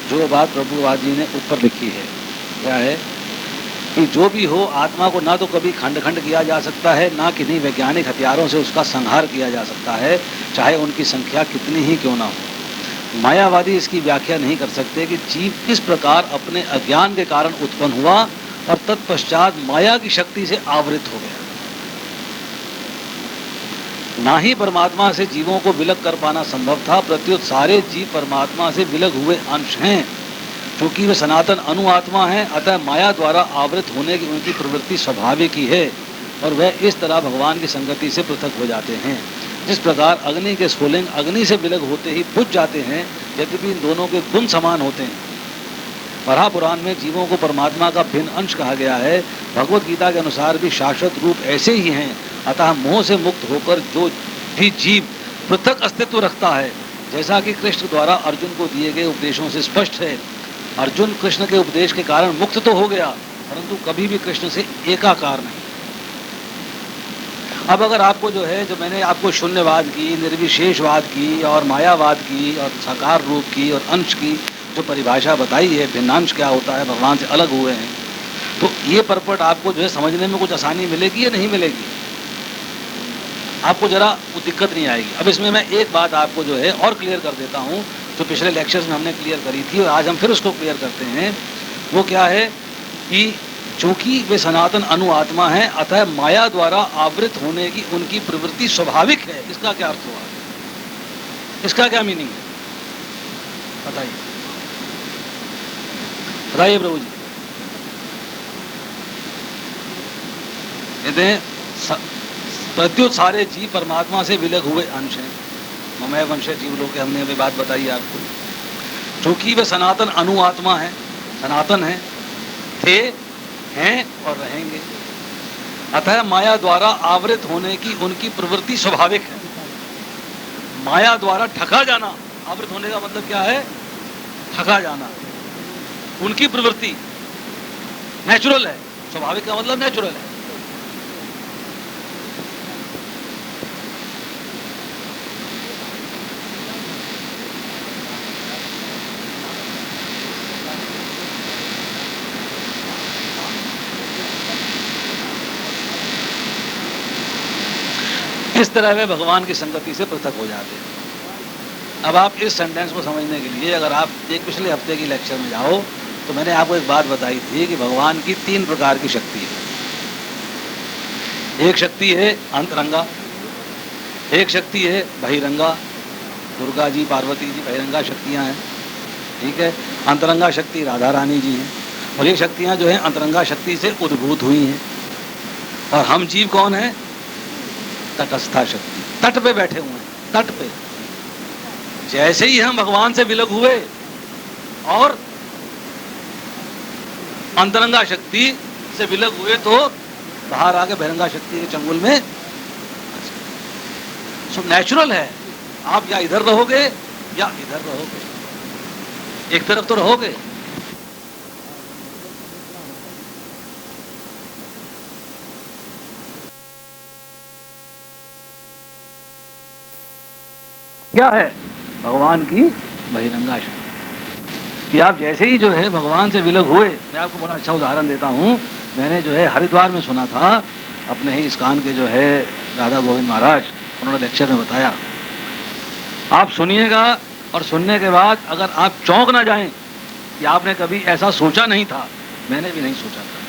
जो बात प्रभुपाद जी ने ऊपर लिखी है। क्या है कि जो भी हो, आत्मा को ना तो कभी खंड खंड किया जा सकता है, ना किन्हीं वैज्ञानिक हथियारों से उसका संहार किया जा सकता है, चाहे उनकी संख्या कितनी ही क्यों ना हो। मायावादी इसकी व्याख्या नहीं कर सकते कि जीव किस प्रकार अपने अज्ञान के कारण उत्पन्न हुआ और तत्पश्चात माया की शक्ति से आवृत हो गया। ना ही परमात्मा से जीवों को विलग कर पाना संभव था, प्रत्युत सारे जीव परमात्मा से विलग हुए अंश हैं। क्योंकि वे सनातन अनुआत्मा हैं, अतः माया द्वारा आवृत होने की उनकी प्रवृत्ति स्वाभाविक ही है और वह इस तरह भगवान की संगति से पृथक हो जाते हैं। जिस प्रकार अग्नि के स्फुलिंग अग्नि से विलग होते ही बुझ जाते हैं, यद्यपि इन दोनों के गुण समान होते हैं। वराह पुराण में जीवों को परमात्मा का भिन्न अंश कहा गया है। भगवत गीता के अनुसार भी शाश्वत रूप ऐसे ही हैं। अतः मोह से मुक्त होकर जो भी जीव पृथक अस्तित्व रखता है, जैसा कि कृष्ण द्वारा अर्जुन को दिए गए उपदेशों से स्पष्ट है। अर्जुन कृष्ण के उपदेश के कारण मुक्त तो हो गया, परंतु कभी भी कृष्ण से एकाकार नहीं। अब अगर आपको जो है, जो मैंने आपको शून्यवाद की, निर्विशेषवाद की और मायावाद की और साकार रूप की और अंश की जो परिभाषा बताई है, भिन्नांश क्या होता है, भगवान से अलग हुए हैं, तो ये परपट आपको जो है समझने में कुछ आसानी मिलेगी या नहीं मिलेगी? आपको जरा वो दिक्कत नहीं आएगी। अब इसमें मैं एक बात आपको जो है और क्लियर कर देता हूँ, जो पिछले लेक्चर्स में हमने क्लियर करी थी और आज हम फिर उसको क्लियर करते हैं। वो क्या है कि चूंकि वे सनातन अनुआत्मा हैं, अतः माया द्वारा आवृत होने की उनकी प्रवृत्ति स्वाभाविक है। इसका क्या अर्थ हुआ? इसका क्या मीनिंग है? बताइए, बताइए प्रभु जी। कहते हैं प्रत्युत सारे जीव परमात्मा से विलग हुए अंश हैं। ममय वंश जीव लोग के हमने अभी बात बताई आपको। क्योंकि वे सनातन अनुआत्मा हैं, सनातन हैं, थे, हैं और रहेंगे, अतः माया द्वारा आवृत होने की उनकी प्रवृत्ति स्वाभाविक है। माया द्वारा ठगा जाना, आवृत होने का मतलब क्या है? ठगा जाना। उनकी प्रवृत्ति नेचुरल है, स्वाभाविक का मतलब नेचुरल है। इस तरह वे भगवान की संगति से पृथक हो जाते हैं। अब आप इस सेंटेंस को समझने के लिए अगर आप एक पिछले हफ्ते की लेक्चर में जाओ तो मैंने आपको एक बात बताई थी कि भगवान की 3 प्रकार की शक्ति है। एक शक्ति है अंतरंगा, एक शक्ति है बहिरंगा, दुर्गा जी, पार्वती जी बहिरंगा शक्तियाँ हैं, ठीक है। अंतरंगा शक्ति राधा रानी जी हैं, और ये शक्तियाँ जो हैं अंतरंगा शक्ति से उद्भूत हुई हैं। और हम जीव कौन हैं? तटस्था शक्ति, तट पे बैठे हुए हैं, तट पे। जैसे ही हम भगवान से विलग हुए और अंतरंगा शक्ति से विलग हुए तो बाहर आके बहिरंगा शक्ति के चंगुल में। सो नेचुरल है, आप या इधर रहोगे या इधर रहोगे, एक तरफ तो रहोगे। क्या है भगवान की बहिरंगा शक्ति कि आप जैसे ही जो है भगवान से विलग हुए। मैं आपको बड़ा अच्छा उदाहरण देता हूँ। मैंने जो है हरिद्वार में सुना था, अपने ही इस्कॉन के जो है राधा गोविंद महाराज, उन्होंने लेक्चर में बताया। आप सुनिएगा और सुनने के बाद अगर आप चौंक ना जाएं कि आपने कभी ऐसा सोचा नहीं था, मैंने भी नहीं सोचा था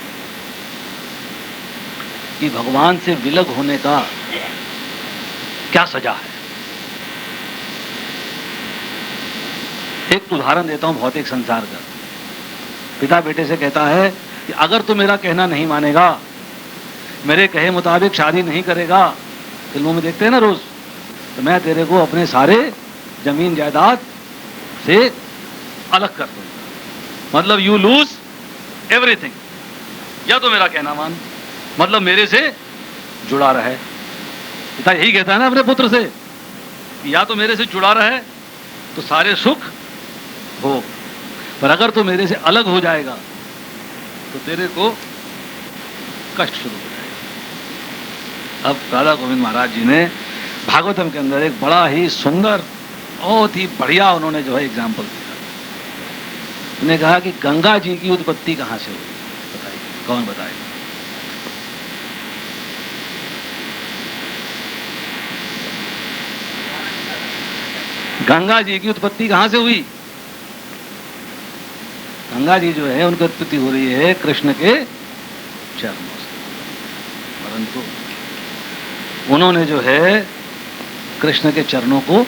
कि भगवान से विलग होने का क्या सजा है। एक उदाहरण देता हूं भौतिक संसार का। पिता बेटे से कहता है कि अगर तू मेरा कहना नहीं मानेगा, मेरे कहे मुताबिक शादी नहीं करेगा, फिल्मों में देखते हैं ना रोज, तो मैं तेरे को अपने सारे जमीन जायदाद से अलग कर दूंगा। मतलब यू लूज एवरीथिंग। या तो मेरा कहना मान, मतलब मेरे से जुड़ा रहे। पिता यही कहता है ना अपने पुत्र से कि या तो मेरे से जुड़ा रहे तो सारे सुख हो, पर अगर तू मेरे से अलग हो जाएगा तो तेरे को कष्ट शुरू हो जाएगा। अब राधा गोविंद महाराज जी ने भागवतम के अंदर एक बड़ा ही सुंदर, बहुत ही बढ़िया उन्होंने जो है एग्जाम्पल दिया। उन्होंने कहा कि गंगा जी की उत्पत्ति कहां से हुई, बताइए, कौन बताएगा? गंगा जी की उत्पत्ति कहां से हुई? गंगा जी जो है उनकी उत्पत्ति हो रही है कृष्ण के चरणों से, परंतु उन्होंने जो है कृष्ण के चरणों को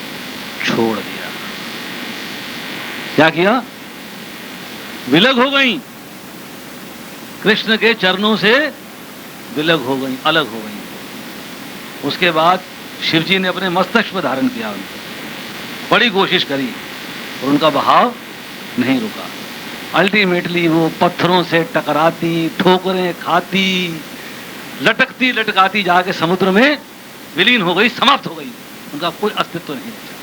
छोड़ दिया। क्या किया? विलग हो गई, कृष्ण के चरणों से विलग हो गई, अलग हो गई। उसके बाद शिव जी ने अपने मस्तक पर धारण किया, उनको बड़ी कोशिश करी और उनका बहाव नहीं रुका। अल्टीमेटली वो पत्थरों से टकराती, ठोकरें खाती, लटकती लटकाती जाके समुद्र में विलीन हो गई, समाप्त हो गई। उनका कोई अस्तित्व नहीं बचा।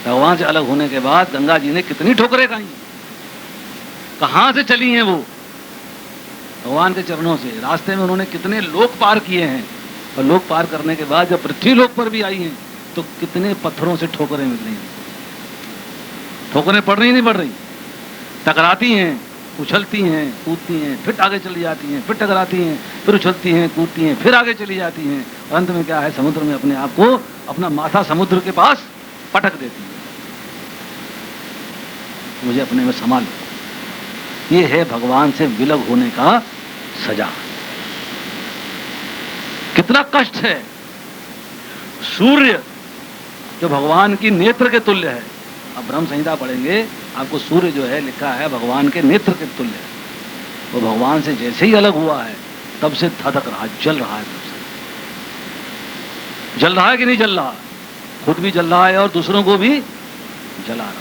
भगवान से अलग होने के बाद गंगा जी ने कितनी ठोकरें खाई, कहां से चली हैं वो? भगवान के चरणों से। रास्ते में उन्होंने कितने लोक पार किए हैं, और लोक पार करने के बाद जब पृथ्वी लोक पर भी आई हैं तो कितने पत्थरों से ठोकरें मिल रही हैं। ठोकरें पड़ रही नहीं पड़ रही, टकराती हैं, उछलती हैं, कूदती हैं, फिर आगे चली जाती हैं, फिर टकराती हैं, फिर उछलती हैं, कूदती हैं, फिर आगे चली जाती हैं, और अंत में क्या है, समुद्र में अपने आप को, अपना माथा समुद्र के पास पटक देती है। मुझे अपने में संभाल। ये है भगवान से विलग होने का सजा। कितना कष्ट है। सूर्य जो भगवान की नेत्र के तुल्य है, अब ब्रह्म संहिता पढ़ेंगे, आपको सूर्य जो है लिखा है भगवान के नेत्र के तुल्य है। वो भगवान से जैसे ही अलग हुआ है तब से धधक रहा, जल रहा है। तब से जल रहा है कि नहीं जल रहा? खुद भी जल रहा है और दूसरों को भी जला रहा है।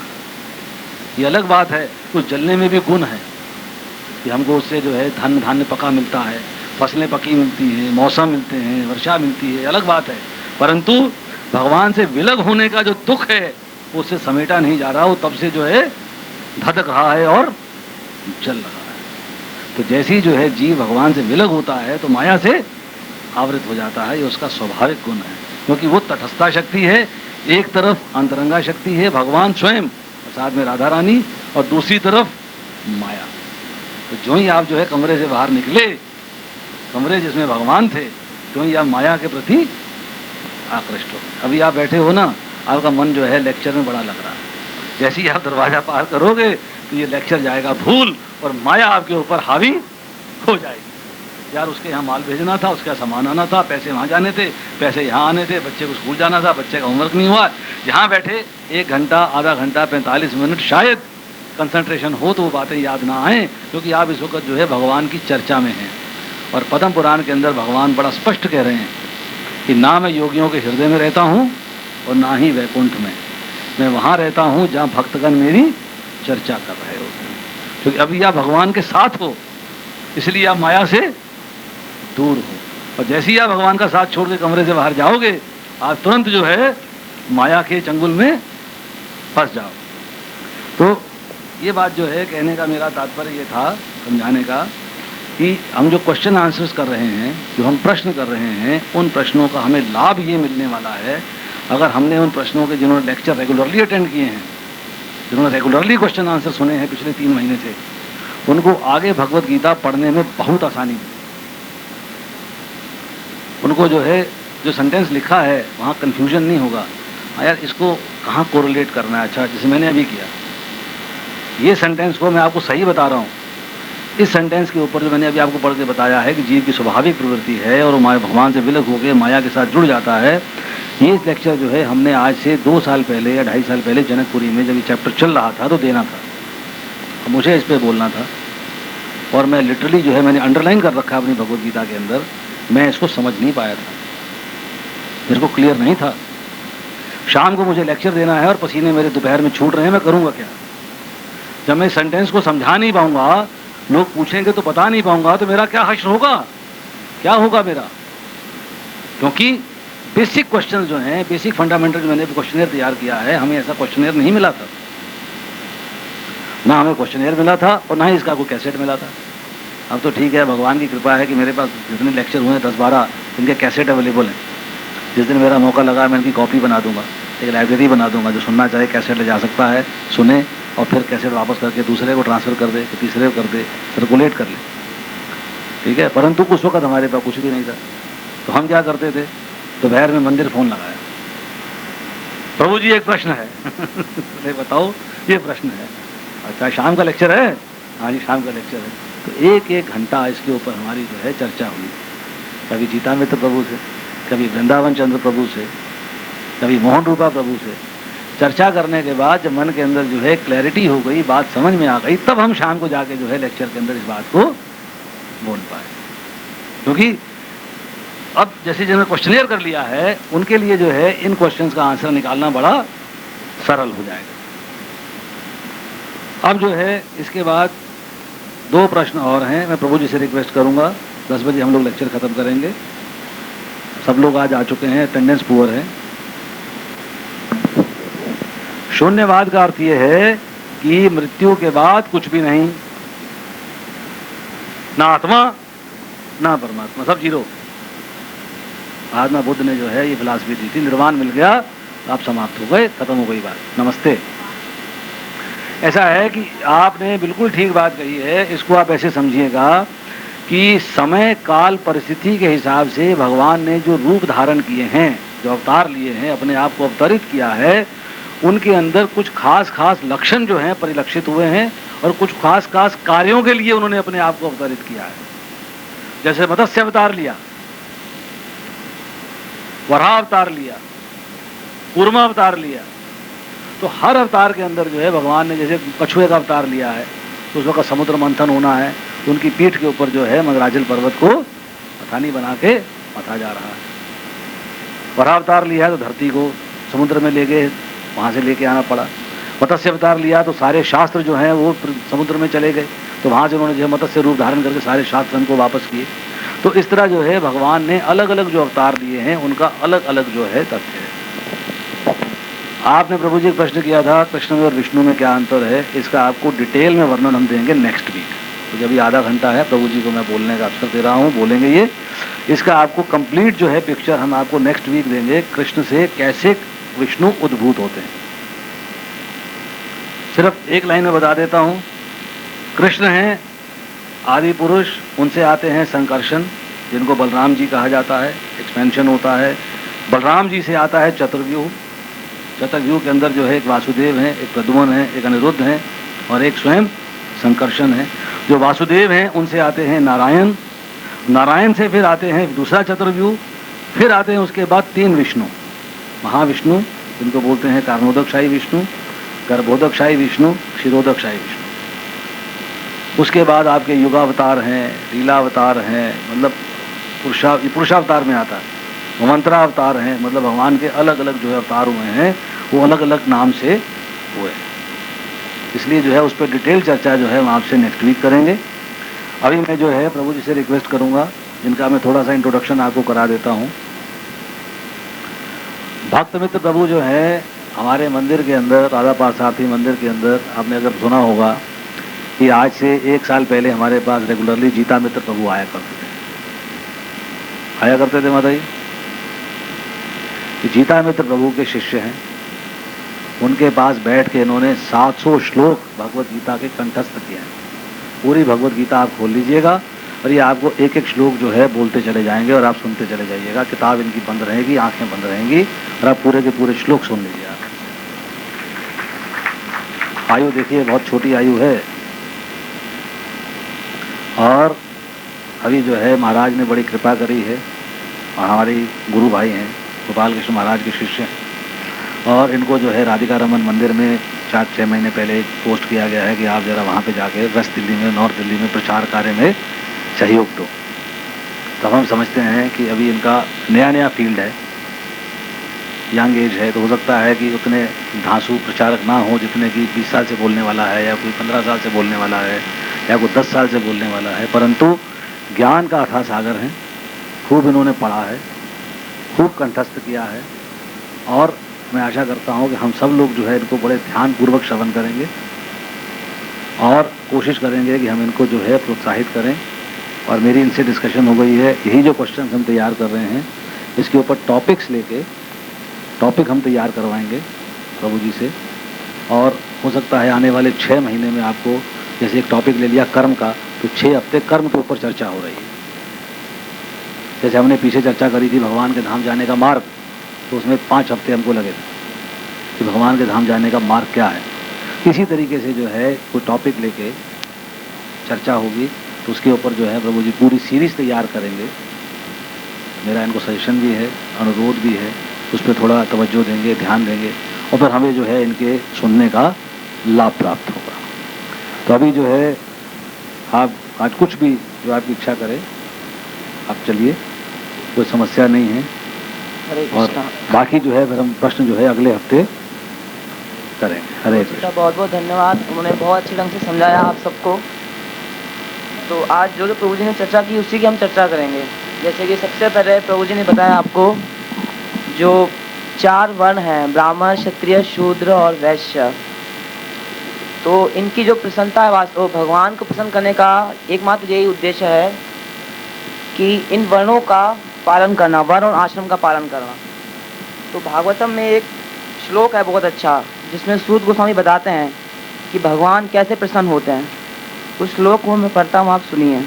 ये अलग बात है, उस जलने में भी गुण है कि हमको उससे जो है धन धान्य पका मिलता है, फसलें पकी मिलती हैं, मौसम मिलते हैं, वर्षा मिलती है, अलग बात है। परंतु भगवान से विलग होने का जो दुख है उससे समेटा नहीं जा रहा, वो तब से जो है धधक रहा है और जल रहा है। तो जैसे ही जो है जीव भगवान से विलग होता है तो माया से आवृत हो जाता है। ये उसका स्वाभाविक गुण है, क्योंकि वो तटस्था शक्ति है। एक तरफ अंतरंगा शक्ति है भगवान स्वयं, साथ में राधा रानी, और दूसरी तरफ माया। तो जो ही आप जो है कमरे से बाहर निकले, कमरे जिसमें भगवान थे, तो ही आप माया के प्रति आकृष्ट हो। अभी आप बैठे हो ना, आपका मन जो है लेक्चर में बड़ा लग रहा है। जैसे ही आप दरवाजा पार करोगे तो ये लेक्चर जाएगा भूल, और माया आपके ऊपर हावी हो जाएगी। यार उसके यहाँ माल भेजना था, उसका सामान आना था, पैसे वहाँ जाने थे, पैसे यहाँ आने थे, बच्चे को स्कूल जाना था, बच्चे का होमवर्क नहीं हुआ। यहाँ बैठे 1 घंटा, आधा घंटा, 45 मिनट शायद कंसंट्रेशन हो तो वो बातें याद ना आए, क्योंकि आप इस वक्त जो है भगवान की चर्चा में हैं। और पद्म पुराण के अंदर भगवान बड़ा स्पष्ट कह रहे हैं कि ना मैं योगियों के हृदय में रहता हूँ और ना ही वैकुंठ में, मैं वहाँ रहता हूँ जहाँ भक्तगण मेरी चर्चा कर रहे होते हैं। क्योंकि अभी आप भगवान के साथ हो, इसलिए आप माया से दूर हो, और जैसे ही आप भगवान का साथ छोड़ के कमरे से बाहर जाओगे, आप तुरंत जो है माया के चंगुल में फंस जाओ। तो ये बात जो है कहने का मेरा तात्पर्य ये था, समझाने का, कि हम जो क्वेश्चन आंसर्स कर रहे हैं, जो हम प्रश्न कर रहे हैं, उन प्रश्नों का हमें लाभ ये मिलने वाला है अगर हमने उन प्रश्नों के, जिन्होंने लेक्चर रेगुलरली अटेंड किए हैं, जिन्होंने रेगुलरली क्वेश्चन आंसर सुने हैं पिछले 3 महीने से, उनको आगे भगवत गीता पढ़ने में बहुत आसानी है। उनको जो है, जो सेंटेंस लिखा है वहाँ कन्फ्यूजन नहीं होगा, यार इसको कहाँ कोरिलेट करना है। अच्छा, जैसे मैंने अभी किया, ये सेंटेंस को मैं आपको सही बता रहा हूँ, इस सेंटेंस के ऊपर जो मैंने अभी आपको पढ़ के बताया है कि जीव की स्वाभाविक प्रवृत्ति है और माया, भगवान से विलग होकर माया के साथ जुड़ जाता है, ये लेक्चर जो है हमने आज से 2 साल पहले या 2.5 साल पहले जनकपुरी में जब ये चैप्टर चल रहा था तो देना था, मुझे इस पर बोलना था। और मैं लिटरली जो है मैंने अंडरलाइन कर रखा अपनी भगवत गीता के अंदर, मैं इसको समझ नहीं पाया था, मेरे को क्लियर नहीं था। शाम को मुझे लेक्चर देना है और पसीने मेरे दोपहर में छूट रहे हैं, मैं करूँगा क्या? जब मैं सेंटेंस को समझा नहीं पाऊंगा, लोग पूछेंगे तो बता नहीं पाऊंगा, तो मेरा क्या हश्र होगा, क्या होगा मेरा? क्योंकि बेसिक क्वेश्चन जो हैं, बेसिक फंडामेंटल जो मैंने क्वेश्चनेयर तैयार किया है, हमें ऐसा क्वेश्चनेयर नहीं मिला था, ना हमें क्वेश्चनेयर मिला था और ना ही इसका कोई कैसेट मिला था। अब तो ठीक है, भगवान की कृपा है कि मेरे पास जितने लेक्चर हुए हैं 10-12, इनके कैसेट अवेलेबल हैं। जिस दिन मेरा मौका लगा मैं इनकी कॉपी बना दूंगा, एक लाइब्रेरी बना दूंगा, जो सुनना चाहे कैसेट ले जा सकता है, सुने, और फिर कैसेट वापस करके दूसरे को ट्रांसफ़र कर दे, तीसरे को कर दे, सर्कुलेट कर ले, ठीक है। परंतु उस वक्त हमारे पास कुछ भी नहीं था, तो हम क्या करते थे, दोपहर में मंदिर फ़ोन लगाया, प्रभु जी एक प्रश्न है अरे बताओ, ये प्रश्न है। अच्छा, शाम का लेक्चर है? हाँ जी, शाम का लेक्चर है। तो 1-1 घंटा इसके ऊपर हमारी जो है चर्चा हुई, कभी जीता मित्र प्रभु से, कभी वृंदावन चंद्र प्रभु से, कभी मोहन रूपा प्रभु से। चर्चा करने के बाद जब मन के अंदर जो है क्लैरिटी हो गई, बात समझ में आ गई, तब हम शाम को जाके जो है लेक्चर के अंदर इस बात को बोल पाए। क्योंकि अब जैसे जिन्होंने क्वेश्चनियर कर लिया है, उनके लिए जो है इन क्वेश्चंस का आंसर निकालना बड़ा सरल हो जाएगा। अब जो है इसके बाद 2 प्रश्न और हैं, मैं प्रभु जी से रिक्वेस्ट करूंगा, 10 बजे हम लोग लेक्चर ख़त्म करेंगे। सब लोग आज आ चुके हैं, अटेंडेंस पुअर है। शून्यवाद का अर्थ यह है कि मृत्यु के बाद कुछ भी नहीं, ना आत्मा ना परमात्मा, सब जीरो। महात्मा बुद्ध ने जो है ये फिलॉसफी दी थी, निर्वाण मिल गया, आप समाप्त हो गए, खत्म हो गई बात, नमस्ते। ऐसा है कि आपने बिल्कुल ठीक बात कही है, इसको आप ऐसे समझिएगा कि समय काल परिस्थिति के हिसाब से भगवान ने जो रूप धारण किए हैं, जो अवतार लिए हैं, अपने आप को अवतरित किया है, उनके अंदर कुछ खास खास लक्षण जो हैं परिलक्षित हुए हैं और कुछ खास खास कार्यों के लिए उन्होंने अपने आप को अवतरित किया है। जैसे मत्स्य अवतार लिया, वराह अवतार लिया, कूर्मा अवतार लिया, तो हर अवतार के अंदर जो है भगवान ने, जैसे कछुए का अवतार लिया है तो उस वक्त समुद्र मंथन होना है, तो उनकी पीठ के ऊपर जो है मंदराचल पर्वत को पथानी बना के मथा जा रहा है। वराह अवतार लिया है तो धरती को समुद्र में ले गए, वहाँ से लेके आना पड़ा। मत्स्य अवतार लिया तो सारे शास्त्र जो हैं वो समुद्र में चले गए, तो वहाँ से उन्होंने जो है मत्स्य रूप धारण करके सारे शास्त्र उनको वापस किए। तो इस तरह जो है भगवान ने अलग अलग जो अवतार लिए हैं उनका अलग अलग जो है तथ्य है। आपने प्रभु जी प्रश्न किया था कृष्ण में और विष्णु में क्या अंतर है, इसका आपको डिटेल में वर्णन हम देंगे नेक्स्ट वीक, क्योंकि अभी आधा घंटा है, प्रभु जी को मैं बोलने का अवसर दे रहा हूँ, बोलेंगे ये। इसका आपको कंप्लीट जो है पिक्चर हम आपको नेक्स्ट वीक देंगे, कृष्ण से कैसे विष्णु उद्भूत होते हैं। सिर्फ एक लाइन में बता देता हूँ, कृष्ण हैं आदि पुरुष, उनसे आते हैं संकर्षण, जिनको बलराम जी कहा जाता है, एक्सपेंशन होता है। बलराम जी से आता है चतुर्व्यूह, चतुर्व्यूह के अंदर जो है एक वासुदेव हैं, एक प्रद्युम्न है, एक अनिरुद्ध हैं और एक स्वयं संकर्षण है। जो वासुदेव हैं उनसे आते हैं नारायण, नारायण से फिर आते हैं दूसरा चतुर्व्यूह, फिर आते हैं उसके बाद 3 विष्णु, महाविष्णु जिनको बोलते हैं कारणोदकशाही विष्णु, गर्भोदकशाही विष्णु, क्षीरोदकशाही विष्णु। उसके बाद आपके युगावतार हैं, लीलावतार हैं, मतलब पुरुषावतार में आता है, मंत्रावतार हैं, मतलब भगवान के अलग अलग जो है अवतार हुए हैं, वो अलग अलग नाम से हुए हैं। इसलिए जो है उस पर डिटेल चर्चा जो है हम आपसे नेक्स्ट वीक करेंगे। अभी मैं जो है प्रभु जी से रिक्वेस्ट करूंगा, जिनका मैं थोड़ा सा इंट्रोडक्शन आपको करा देता हूं। भक्त मित्र प्रभु जो है हमारे मंदिर के अंदर, राधा पार्थसारथी मंदिर के अंदर, आपने अगर सुना होगा कि आज से 1 साल पहले हमारे पास रेगुलरली जीता मित्र प्रभु आया करते थे माता जी। जीता मित्र प्रभु के शिष्य हैं, उनके पास बैठ के इन्होंने 700 श्लोक भगवत गीता के कंठस्थ किए हैं। पूरी भगवत गीता आप खोल लीजिएगा और ये आपको एक एक श्लोक जो है बोलते चले जाएंगे और आप सुनते चले जाइएगा। किताब इनकी बंद रहेगी, आंखें बंद रहेंगी और आप पूरे के पूरे श्लोक सुन लीजिए। आप आयु देखिए, बहुत छोटी आयु है। और अभी जो है महाराज ने बड़ी कृपा करी है, और हमारे गुरु भाई हैं, गोपाल कृष्ण महाराज के शिष्य हैं, और इनको जो है राधिका रमन मंदिर में 4-6 महीने पहले पोस्ट किया गया है कि आप जरा वहाँ पे जाके वेस्ट दिल्ली में, नॉर्थ दिल्ली में प्रचार कार्य में सहयोग दो। तब हम समझते हैं कि अभी इनका नया फील्ड है, यंग एज है, तो हो सकता है कि उतने धांसू प्रचारक ना हो जितने कि 20 साल से बोलने वाला है, या कोई 15 साल से बोलने वाला है, या कोई 10 साल से बोलने वाला है, परंतु ज्ञान का अथाह सागर है। खूब इन्होंने पढ़ा है, खूब कंठस्थ किया है, और मैं आशा करता हूं कि हम सब लोग जो है इनको बड़े ध्यानपूर्वक श्रवण करेंगे और कोशिश करेंगे कि हम इनको जो है प्रोत्साहित करें। और मेरी इनसे डिस्कशन हो गई है, यही जो क्वेश्चन हम तैयार कर रहे हैं इसके ऊपर टॉपिक्स लेके टॉपिक हम तैयार करवाएंगे प्रभु जी से। और हो सकता है आने वाले 6 महीने में आपको, जैसे एक टॉपिक ले लिया कर्म का, तो 6 हफ्ते कर्म के ऊपर चर्चा हो रही है। जैसे हमने पीछे चर्चा करी थी भगवान के धाम जाने का मार्ग, तो उसमें 5 हफ्ते हमको लगे थे कि भगवान के धाम जाने का मार्ग क्या है। इसी तरीके से जो है कोई टॉपिक लेके चर्चा होगी, तो उसके ऊपर जो है प्रभु जी पूरी सीरीज तैयार करेंगे। मेरा इनको सजेशन भी है, अनुरोध भी है, उस पर थोड़ा तवज्जो देंगे, ध्यान देंगे, और फिर हमें जो है इनके सुनने का लाभ प्राप्त होगा। तो अभी जो है आप आज कुछ भी जो आपकी इच्छा करें आप चलिए, कोई समस्या नहीं है। और बाकी जो है फिर हम प्रश्न जो है अगले हफ्ते करेंगे। हरे कृष्ण। बहुत बहुत धन्यवाद, उन्होंने बहुत अच्छे ढंग से समझाया आप सबको। तो आज जो प्रभु जी ने चर्चा की उसी की हम चर्चा करेंगे। जैसे कि सबसे पहले प्रभु जी ने बताया आपको जो 4 वर्ण हैं, ब्राह्मण, क्षत्रिय, शूद्र और वैश्य, तो इनकी जो प्रसन्नता है वास्तव भगवान को प्रसन्न करने का एकमात्र यही उद्देश्य है कि इन वर्णों का पालन करना, वर्ण और आश्रम का पालन करना। तो भागवतम में एक श्लोक है बहुत अच्छा, जिसमें सूत गोस्वामी बताते हैं कि भगवान कैसे प्रसन्न होते हैं। उस श्लोक को मैं पढ़ता हूँ, आप सुनिए।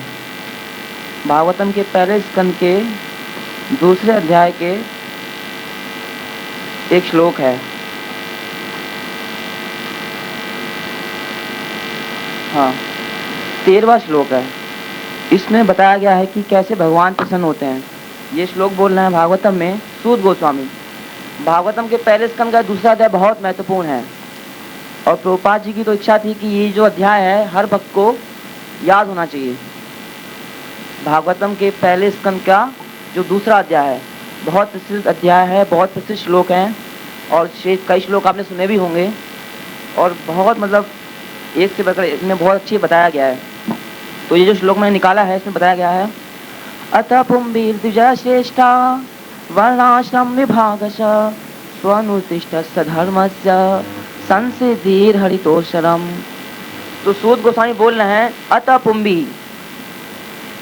भागवतम के पहले स्कंद के 2 अध्याय के एक श्लोक है। हाँ, 13वां श्लोक है। इसमें बताया गया है कि कैसे भगवान प्रसन्न होते हैं। ये श्लोक बोल रहे हैं भागवतम में सूत गोस्वामी। भागवतम के पहले स्कंद का 2 अध्याय बहुत महत्वपूर्ण है, और प्रभुपाद जी की तो इच्छा थी कि ये जो अध्याय है हर भक्त को याद होना चाहिए। भागवतम के पहले स्कंद का जो 2 अध्याय है बहुत प्रसिद्ध अध्याय है, बहुत प्रसिद्ध श्लोक हैं, और कई श्लोक आपने सुने भी होंगे, और बहुत मतलब एक से बढ़कर इसमें बहुत अच्छी बताया गया है। तो ये जो श्लोक मैंने निकाला है इसमें बताया गया है, अतः पुंबीर द्विजा श्रेष्ठा वर्णाश्रम विभागश स्वनुतिष्ठ धर्मस्य संसिद्धिर हरितोषरम। तो सूत गोस्वामी बोल रहे हैं अतः पुंबी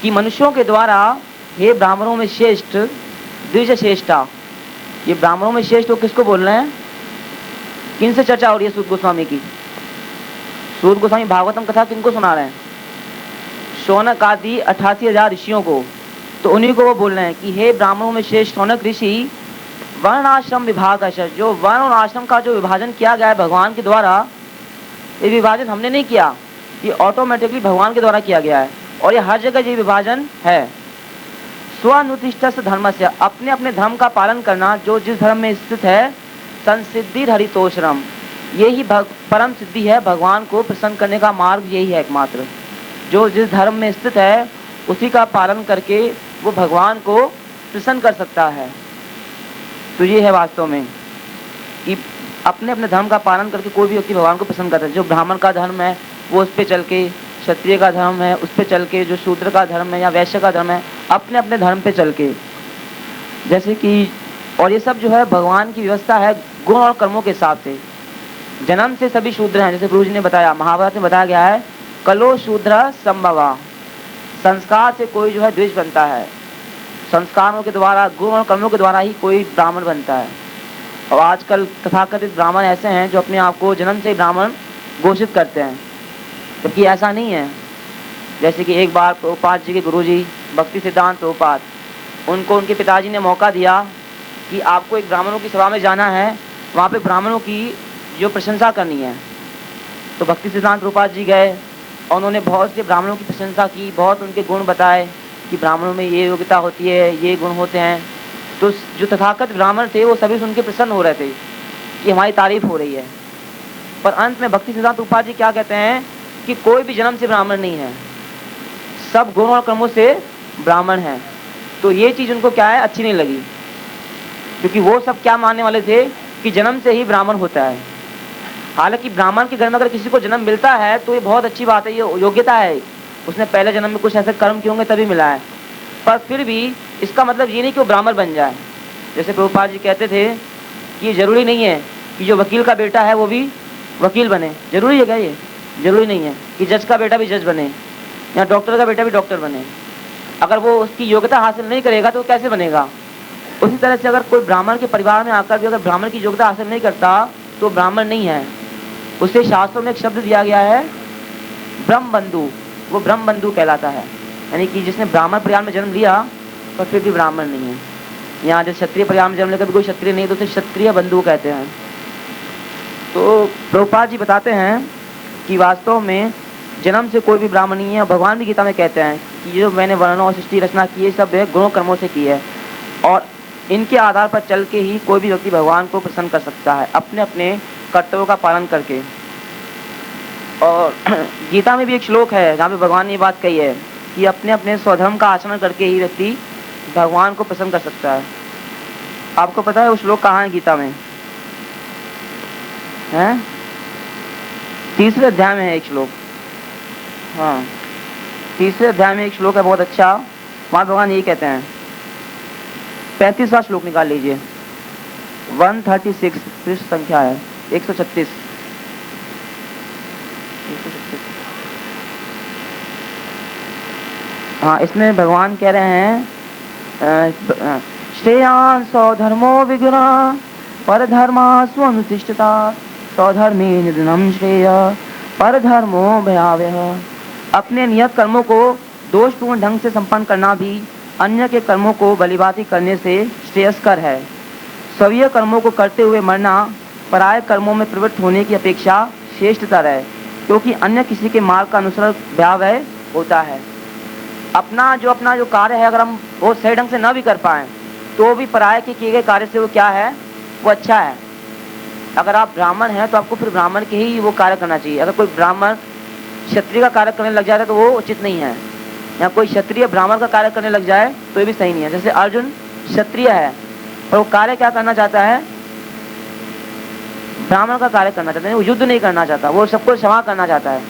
कि मनुष्यों के द्वारा हे ब्राह्मणों में श्रेष्ठ, द्विज श्रेष्ठा। ये ब्राह्मणों में श्रेष्ठ तो किसको बोल रहे हैं, किन से चर्चा हो रही है सूत गोस्वामी की? सूत गोस्वामी भागवतम कथा किनको सुना रहे हैं? शौनक आदि 88,000 ऋषियों को। तो उन्हीं को वो बोल रहे हैं कि हे ब्राह्मणों में श्रेष्ठ शौनक ऋषि, वर्ण आश्रम विभाग, जो वर्ण और आश्रम का जो विभाजन किया गया है भगवान के द्वारा, ये विभाजन हमने नहीं किया, ये ऑटोमेटिकली भगवान के द्वारा किया गया है, और ये हर जगह ये विभाजन है। स्वनुतिष्ठ धर्मस्य, अपने अपने धर्म का पालन करना, जो जिस धर्म में स्थित है। संसिद्धिर हरितोषरम, यही परम सिद्धि है, भगवान को प्रसन्न करने का मार्ग यही है एकमात्र। जो जिस धर्म में स्थित है उसी का पालन करके वो भगवान को प्रसन्न कर सकता है। तो ये जो श्लोक मैंने निकाला है इसमें बताया गया है, अतः पुंबी कि मनुष्यों के द्वारा हे ब्राह्मणों में श्रेष्ठ, द्विज श्रेष्ठा। ये ब्राह्मणों में श्रेष्ठ होने के द्वारा भगवान प्रसन्न होते हैं। तो ये है वास्तव में कि अपने अपने धर्म का पालन करके कोई भी व्यक्ति भगवान को पसंद करता है। जो ब्राह्मण का धर्म है वो उस पर चल के, क्षत्रिय का धर्म है उस पर चल के, जो शूद्र का धर्म है या वैश्य का धर्म है अपने अपने धर्म पे चल के, जैसे कि, और ये सब जो है भगवान की व्यवस्था है गुण और कर्मों के हिसाब से। जन्म से सभी शूद्र हैं, जैसे गुरु जी ने बताया, महाभारत में बताया गया है, कलो शूद्र संभवा, संस्कार से कोई जो है द्विज बनता है, संस्कारों के द्वारा, गुण और कर्मों के द्वारा ही कोई ब्राह्मण बनता है। और आजकल तथाकथित ब्राह्मण ऐसे हैं जो अपने आप को जन्म से ही ब्राह्मण घोषित करते हैं, जबकि ऐसा नहीं है। जैसे कि एक बार प्रभुपाद जी के गुरुजी भक्ति सिद्धांत प्रभुपाद, उनको उनके पिताजी ने मौका दिया कि आपको एक ब्राह्मणों की सभा में जाना है, वहाँ पे ब्राह्मणों की जो प्रशंसा करनी है। तो भक्ति सिद्धांत प्रभुपाद जी गए और उन्होंने बहुत से ब्राह्मणों की प्रशंसा की, बहुत उनके गुण बताए कि ब्राह्मणों में ये योग्यता होती है, ये गुण होते हैं। तो जो तथाकथित ब्राह्मण थे वो सभी सुन के प्रसन्न हो रहे थे कि हमारी तारीफ हो रही है। पर अंत में भक्ति सिद्धांत प्रभुपाद जी क्या कहते हैं कि कोई भी जन्म से ब्राह्मण नहीं है, सब गुण और कर्मों से ब्राह्मण है। तो ये चीज़ उनको क्या है, अच्छी नहीं लगी, क्योंकि वो सब क्या मानने वाले थे कि जन्म से ही ब्राह्मण होता है। हालांकि ब्राह्मण के घर में अगर किसी को जन्म मिलता है तो ये बहुत अच्छी बात है, ये योग्यता है, उसने पहले जन्म में कुछ ऐसे कर्म किए होंगे तभी मिला है। पर फिर भी इसका मतलब ये नहीं कि वो ब्राह्मण बन जाए। जैसे प्रभुपाद जी कहते थे कि जरूरी नहीं है कि जो वकील का बेटा है वो भी वकील बने, जरूरी है क्या? ये जरूरी नहीं है कि जज का बेटा भी जज बने या डॉक्टर का बेटा भी डॉक्टर बने। अगर वो उसकी योग्यता हासिल नहीं करेगा तो कैसे बनेगा? उसी तरह से अगर कोई ब्राह्मण के परिवार में आकर भी अगर ब्राह्मण की योग्यता हासिल नहीं करता तो ब्राह्मण नहीं है। उसे शास्त्रों में एक शब्द दिया गया है ब्रह्म बंधु, वो ब्रह्म बंधु कहलाता है। यानी कि जिसने ब्राह्मण परिवार में जन्म लिया पर फिर भी ब्राह्मण नहीं है। यहाँ जैसे क्षत्रिय परिवार में जन्म लेकर भी कोई क्षत्रिय नहीं तो उसे क्षत्रिय बंधु कहते हैं। तो प्रभुपाद जी बताते हैं कि वास्तव में जन्म से कोई भी ब्राह्मण नहीं है। भगवान भी गीता में कहते हैं कि जो मैंने वर्ण और सृष्टि रचना की है सब है गुणों कर्मों से की है, और इनके आधार पर चल के ही कोई भी व्यक्ति भगवान को प्रसन्न कर सकता है अपने अपने कर्तव्यों का पालन करके। और गीता में भी एक श्लोक है जहाँ पे भगवान ने ये बात कही है कि अपने अपने स्वधर्म का आचरण करके ही व्यक्ति भगवान को प्रसन्न कर सकता है। आपको पता है वो श्लोक कहाँ है गीता में? है 3रे अध्याय में है एक श्लोक। हाँ 3रे अध्याय में एक श्लोक है बहुत अच्छा, वहाँ भगवान यही कहते हैं। 35वां श्लोक निकाल लीजिए, 136 पृष्ठ संख्या है 136। हाँ इसमें भगवान कह रहे हैं श्रेयान् स्वधर्मो विगुणा परधर्मा स्वनुतिष्ठता स्वधर्मे निधनम श्रेय परधर्मो भयावह। अपने नियत कर्मों को दोषपूर्ण ढंग से संपन्न करना भी अन्य के कर्मों को भलीभांति करने से श्रेयस्कर है। स्वकीय कर्मों को करते हुए मरना पराय कर्मों में प्रवृत्त होने की अपेक्षा श्रेष्ठतर है, क्योंकि अन्य किसी के मार्ग का अनुसरण भयावह होता है। अपना जो कार्य है अगर हम वो सही ढंग से न भी कर पाएँ तो भी पराय के किए गए कार्य से वो क्या है, वो अच्छा है। अगर आप ब्राह्मण हैं तो आपको फिर ब्राह्मण के ही वो कार्य करना चाहिए। अगर कोई ब्राह्मण क्षत्रिय का कार्य करने लग जाता है तो वो उचित नहीं है, या कोई क्षत्रिय ब्राह्मण का कार्य करने लग जाए तो ये भी सही नहीं है। जैसे अर्जुन क्षत्रिय है और वो कार्य क्या करना चाहता है, ब्राह्मण का कार्य करना चाहता है, वो युद्ध नहीं करना चाहता, वो सबको क्षमा करना चाहता है।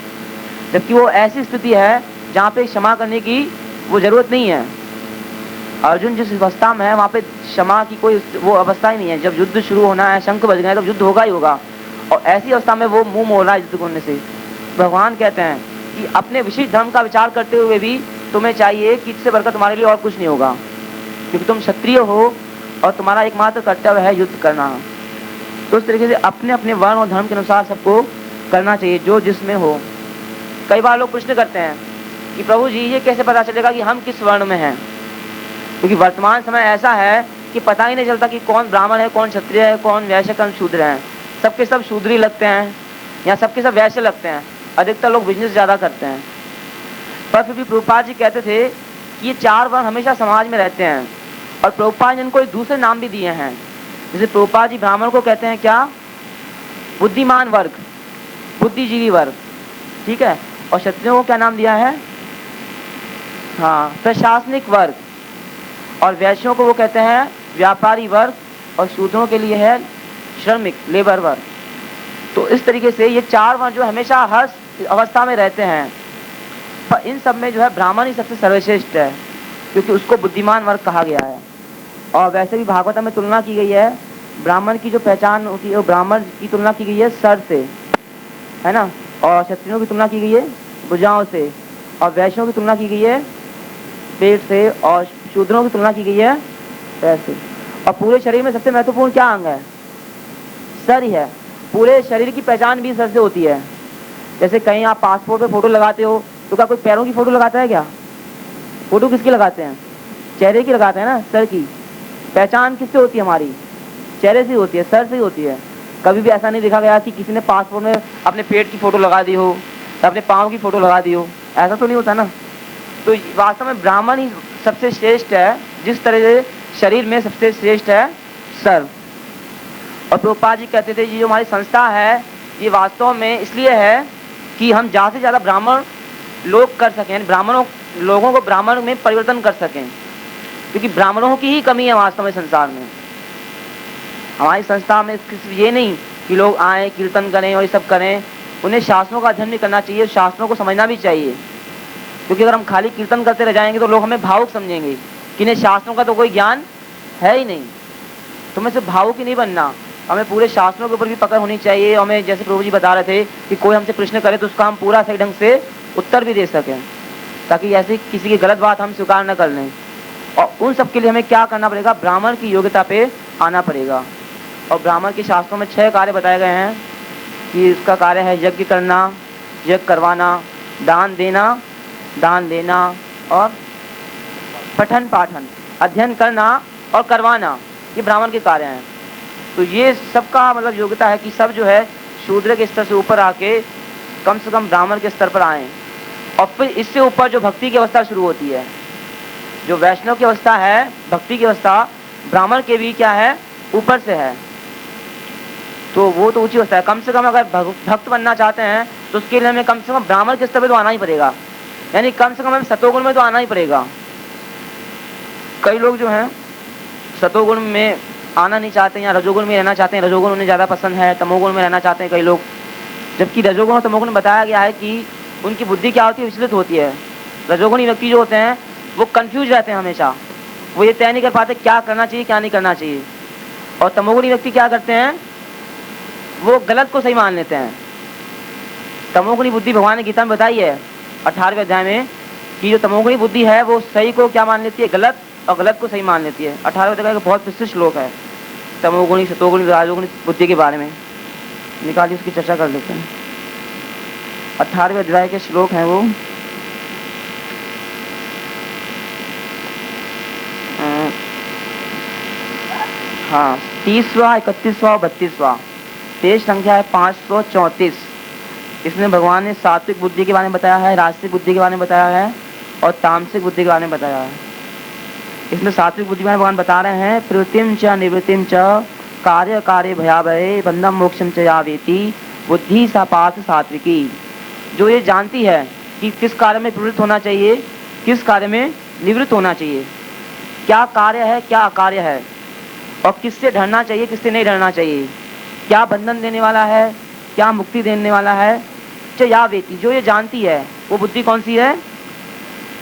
जबकि वो ऐसी स्थिति है जहाँ पे क्षमा करने की वो जरूरत नहीं है। अर्जुन जिस अवस्था में है वहाँ पे क्षमा की कोई वो अवस्था ही नहीं है। जब युद्ध शुरू होना है, शंख बज गए, तब युद्ध होगा ही होगा, और ऐसी अवस्था में वो मुंह मोड़ रहा है युद्ध करने से। भगवान कहते हैं कि अपने विशिष्ट धर्म का विचार करते हुए भी तुम्हें चाहिए कि इससे बढ़कर तुम्हारे लिए और कुछ नहीं होगा, क्योंकि तुम क्षत्रिय हो और तुम्हारा एकमात्र कर्तव्य है युद्ध करना। तो उस तरीके से अपने अपने वर्ण और धर्म के अनुसार सबको करना चाहिए जो जिसमें हो। कई बार लोग प्रश्न करते हैं कि प्रभु जी ये कैसे पता चलेगा कि हम किस वर्ण में हैं, क्योंकि वर्तमान समय ऐसा है कि पता ही नहीं चलता कि कौन ब्राह्मण है, कौन क्षत्रिय है, कौन वैश्य, कौन शूद्र है। सबके सब शूद्री लगते हैं या सबके सब वैश्य लगते हैं। अधिकतर लोग बिजनेस ज़्यादा करते हैं। पर फिर भी प्रभुपाद जी कहते थे कि ये 4 वर्ण हमेशा समाज में रहते हैं, और प्रभुपाद जी इनको एक दूसरे नाम भी दिए हैं। जैसे प्रभुपाद जी ब्राह्मण को कहते हैं क्या, बुद्धिमान वर्ग, बुद्धिजीवी वर्ग, ठीक है। और क्षत्रियों को क्या नाम दिया है, हाँ प्रशासनिक वर्ग। और वैश्यों को वो कहते हैं व्यापारी वर्ग और शूद्रों के लिए है श्रमिक, लेबर वर्ग। तो इस तरीके से ये 4 वर्ण जो हमेशा हर अवस्था में रहते हैं, पर इन सब में जो है ब्राह्मण ही सबसे सर्वश्रेष्ठ है, क्योंकि उसको बुद्धिमान वर्ग कहा गया है। और वैसे भी भागवत में तुलना की गई है, ब्राह्मण की जो पहचान होती है वो ब्राह्मण की तुलना की गई है सर से, है ना, और क्षत्रियों की तुलना की गई है भुजाओं से, और वैश्यों की तुलना की गई है पेट से, और शूद्रों की तुलना की गई है पैर से। और पूरे शरीर में सबसे महत्वपूर्ण क्या अंग है? सर ही है। पूरे शरीर की पहचान भी सर से होती है। जैसे कहीं आप पासपोर्ट पे फोटो लगाते हो तो क्या कोई पैरों की फोटो लगाता है? क्या फोटो किसकी लगाते हैं? चेहरे की लगाते हैं ना, सर की। पहचान किससे होती है? हमारी चेहरे से होती है, सर से ही होती है। कभी भी ऐसा नहीं देखा गया कि किसी ने पासपोर्ट में अपने पेट की फोटो लगा दी हो या अपने पाँव की फोटो लगा दी हो, ऐसा तो नहीं होता ना। तो वास्तव में ब्राह्मण ही सबसे श्रेष्ठ है, जिस तरह से शरीर में सबसे श्रेष्ठ है सर। और प्रभुपाद जी कहते थे ये जो हमारी संस्था है ये वास्तव में इसलिए है कि हम ज़्यादा से ज़्यादा ब्राह्मण लोग कर सकें, ब्राह्मणों लोगों को ब्राह्मण में परिवर्तन कर सकें, क्योंकि ब्राह्मणों की ही कमी है वास्तव में संसार में। हमारी संस्था में ये नहीं कि लोग आए कीर्तन करें और ये सब करें, उन्हें शास्त्रों का अध्ययन भी करना चाहिए, शास्त्रों को समझना भी चाहिए। क्योंकि अगर हम खाली कीर्तन करते रह जाएंगे तो लोग हमें भावुक समझेंगे कि इन्हें शास्त्रों का तो कोई ज्ञान है ही नहीं। तो हमें सिर्फ भावुक ही नहीं बनना, हमें पूरे शास्त्रों के ऊपर भी पकड़ होनी चाहिए। हमें जैसे प्रभु जी बता रहे थे कि कोई हमसे प्रश्न करे तो उसका हम पूरा सही ढंग से उत्तर भी दे सकें, ताकि ऐसी किसी की गलत बात हम स्वीकार न कर लें। और उन सब के लिए हमें क्या करना पड़ेगा? ब्राह्मण की योग्यता पे आना पड़ेगा। और ब्राह्मण के शास्त्रों में 6 कार्य बताए गए हैं कि इसका कार्य है यज्ञ करना, यज्ञ करवाना, दान देना और पठन पाठन, अध्ययन करना और करवाना, ये ब्राह्मण के कार्य हैं। तो ये सबका मतलब योग्यता है कि सब जो है शूद्र के स्तर से ऊपर आके कम से कम ब्राह्मण के स्तर पर आएँ। और फिर इससे ऊपर जो भक्ति की अवस्था शुरू होती है, जो वैष्णव की अवस्था है, भक्ति की अवस्था ब्राह्मण के भी क्या है? ऊपर से है। तो वो तो ऊंची अवस्था है। कम से कम अगर भक्त बनना चाहते हैं तो उसके लिए हमें कम से कम ब्राह्मण के स्तर पर तो आना ही पड़ेगा, यानी कम से कम हमें सतोगुण में तो आना ही पड़ेगा। कई लोग जो हैं सतोगुण में आना नहीं चाहते या रजोगुण में रहना चाहते हैं, रजोगुण उन्हें ज़्यादा पसंद है, तमोगुण में रहना चाहते हैं कई लोग। जबकि रजोगुण और तमोगुण में बताया गया है कि उनकी बुद्धि क्या होती है? विचलित होती है। रजोगुणी व्यक्ति जो होते हैं वो कंफ्यूज रहते हैं हमेशा, वो ये तय नहीं कर पाते क्या करना चाहिए क्या नहीं करना चाहिए। और तमोगुणी व्यक्ति क्या करते हैं? वो गलत को सही मान लेते हैं। तमोगुणी बुद्धि भगवान ने गीता में बताई है 18वें अध्याय में कि जो तमोगुणी बुद्धि है वो सही को क्या मान लेती है? गलत, और गलत को सही मान लेती है। 18वें अध्याय का बहुत विशिष्ट श्लोक है तमोगुणी सतोगुणी राजोगुणी बुद्धि के बारे में। निकालिए उसकी चर्चा कर लेते हैं। 18वें अध्याय के श्लोक हैं वो, हाँ 30वां, 31वां, 32वां, पेज संख्या है 534। इसमें भगवान ने सात्विक बुद्धि के बारे में बताया है, राजसिक बुद्धि के बारे में बताया है और तामसिक बुद्धि के बारे में बताया है। इसमें सात्विक बुद्धि में भगवान बता रहे हैं प्रवृत्तिम च निवृत्तिम च कार्य कार्य भयाभये बंधम मोक्षम च या वेति बुद्धि सा पार्थ सात्विकी। जो ये जानती है कि किस कार्य में प्रवृत्त होना चाहिए, किस कार्य में निवृत्त होना चाहिए, क्या कार्य है क्या अकार्य है, और किससे डरना चाहिए किससे नहीं डरना चाहिए, क्या बंधन देने वाला है क्या मुक्ति देने वाला है, च या वेति, जो ये जानती है वो बुद्धि कौन सी है?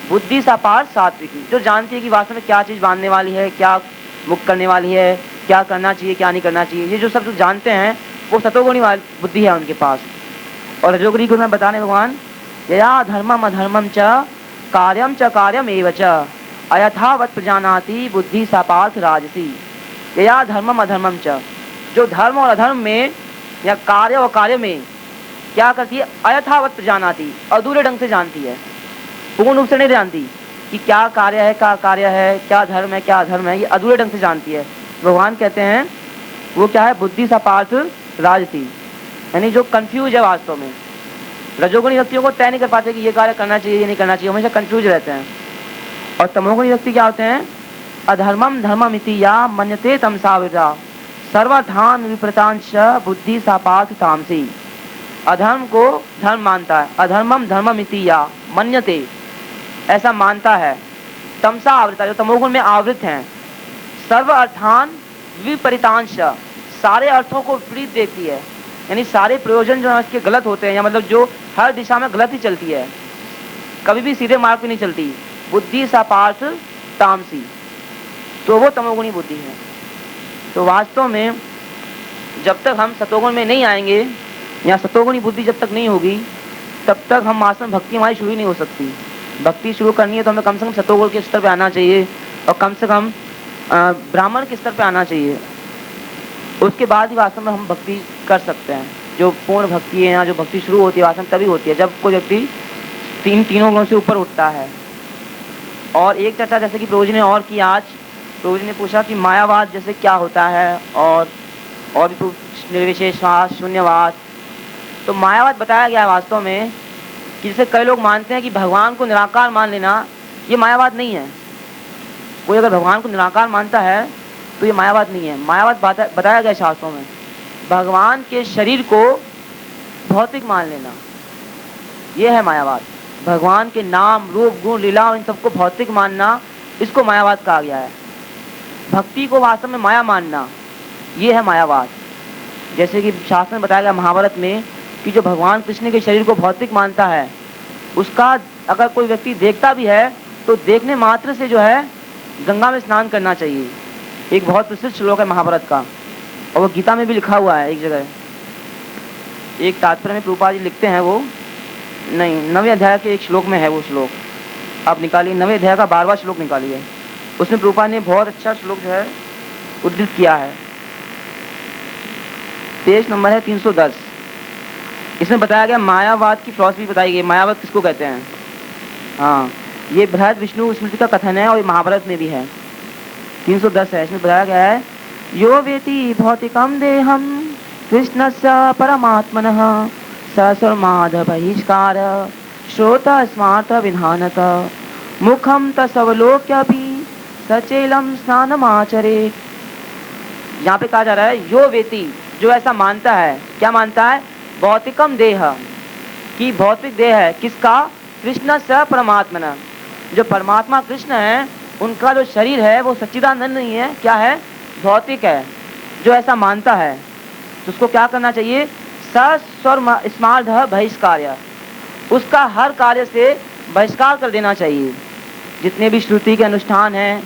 बुद्धि सा पार्थ सात्विकी। जो जानती है कि वास्तव में क्या चीज़ बांधने वाली है, क्या मुक्त करने वाली है, क्या करना चाहिए क्या नहीं करना चाहिए, ये जो सब जो जानते हैं वो सतोगुणी वाली बुद्धि है उनके पास। और रजोगुणी को मैं बताने भगवान यया धर्मम अधर्मम च कार्यम एव च अयथावत प्रजानाति बुद्धि सा पार्थ राजसी। यया धर्मम अधर्मम च, जो धर्म और अधर्म में या कार्य और कार्य में क्या करती है? अयथावत प्रजानाति, अधूरे ढंग से जानती है, पूर्ण रूप से नहीं जानती कि क्या कार्य है क्या कार्य है, क्या धर्म है क्या अधर्म है, ये अधूरे ढंग से जानती है। भगवान कहते हैं वो क्या है? बुद्धि सा पार्थ राजसी, यानी जो कंफ्यूज है वास्तव में। रजोगुणी व्यक्तियों को तय नहीं कर पाते कि ये कार्य करना चाहिए ये नहीं करना चाहिए, हमेशा कंफ्यूज रहते हैं। और तमोगुणी व्यक्ति क्या होते हैं? अधर्मम धर्ममिति या मन्यते तमसाविदा सर्वधान विप्रतांश बुद्धि सा पार्थ तामसी। अधर्म को धर्म मानता है, अधर्मम धर्ममिति या मन्यते ऐसा मानता है, तमसा आवृता जो तमोगुण में आवृत हैं, सर्व अर्थान विपरीतांश, सारे अर्थों को विपरीत देखती है, यानी सारे प्रयोजन जो है इसके गलत होते हैं, या मतलब जो हर दिशा में गलत ही चलती है, कभी भी सीधे मार्ग पे नहीं चलती। बुद्धि सा पार्थ तामसी, तो वो तमोगुणी बुद्धि है। तो वास्तव में जब तक हम सतोगुण में नहीं आएंगे या सतोगुणी बुद्धि जब तक नहीं होगी, तब तक हम वास्तव में भक्ति हमारी शुरू ही नहीं हो सकती। भक्ति शुरू करनी है तो हमें कम से कम सतोगुण के स्तर पे आना चाहिए, और कम से कम ब्राह्मण के स्तर पे आना चाहिए। उसके बाद ही वास्तव में हम भक्ति कर सकते हैं। जो पूर्ण भक्ति है या जो भक्ति शुरू होती है वास्तव में तभी होती है जब कोई व्यक्ति तीनों गुणों से ऊपर उठता है। और एक चर्चा जैसे कि प्रभु जी ने और की आज, प्रभु जी ने पूछा कि मायावाद जैसे क्या होता है, और भी निर्विशेषवाद, शून्यवाद। तो मायावाद बताया गया है वास्तव में कि जैसे कई लोग मानते हैं कि भगवान को निराकार मान लेना, ये मायावाद नहीं है। कोई अगर भगवान को निराकार मानता है तो ये मायावाद नहीं है। मायावाद बताया गया शास्त्रों में भगवान के शरीर को भौतिक मान लेना, ये है मायावाद। भगवान के नाम, रूप, गुण, लीला, इन सबको भौतिक मानना, इसको मायावाद कहा गया है। भक्ति को वास्तव में माया मानना, ये है मायावाद। जैसे कि शास्त्र में बताया गया महाभारत में कि जो भगवान कृष्ण के शरीर को भौतिक मानता है, उसका अगर कोई व्यक्ति देखता भी है तो देखने मात्र से जो है गंगा में स्नान करना चाहिए। एक बहुत प्रसिद्ध श्लोक है महाभारत का, और वो गीता में भी लिखा हुआ है एक जगह। एक तात्पर्य में प्रभुपाद जी लिखते हैं, वो नहीं 9वें अध्याय के एक श्लोक में है वो श्लोक, आप निकालिए 9वें अध्याय का 12वां श्लोक निकालिए। उसमें प्रभुपाद ने बहुत अच्छा श्लोक जो है उद्धृत किया है। पेज नंबर है 310। इसमें बताया गया मायावाद की फिलॉसफी बताई गई। मायावाद किसको कहते हैं? हाँ, ये बृहद विष्णु स्मृति का कथन है और ये महाभारत में भी है। 310 है। इसमें बताया गया है यो वेति भौतिकम देहम कृष्णस्य परमात्मनः ससर्माद बहिष्कार श्रोता स्मार्त विधानत मुखम तसवलोक्यपि सचेलम स्नानमाचरेत्। यहाँ पे कहा जा रहा है यो वेति, जो ऐसा मानता है। क्या मानता है? भौतिकम देह, कि भौतिक देह है किसका? कृष्ण स परमात्मना, जो परमात्मा कृष्ण है उनका जो शरीर है वो सच्चिदानंद नहीं है, क्या है? भौतिक है। जो ऐसा मानता है तो उसको क्या करना चाहिए? स्मार्थ बहिष्कार, उसका हर कार्य से बहिष्कार कर देना चाहिए। जितने भी श्रुति के अनुष्ठान हैं,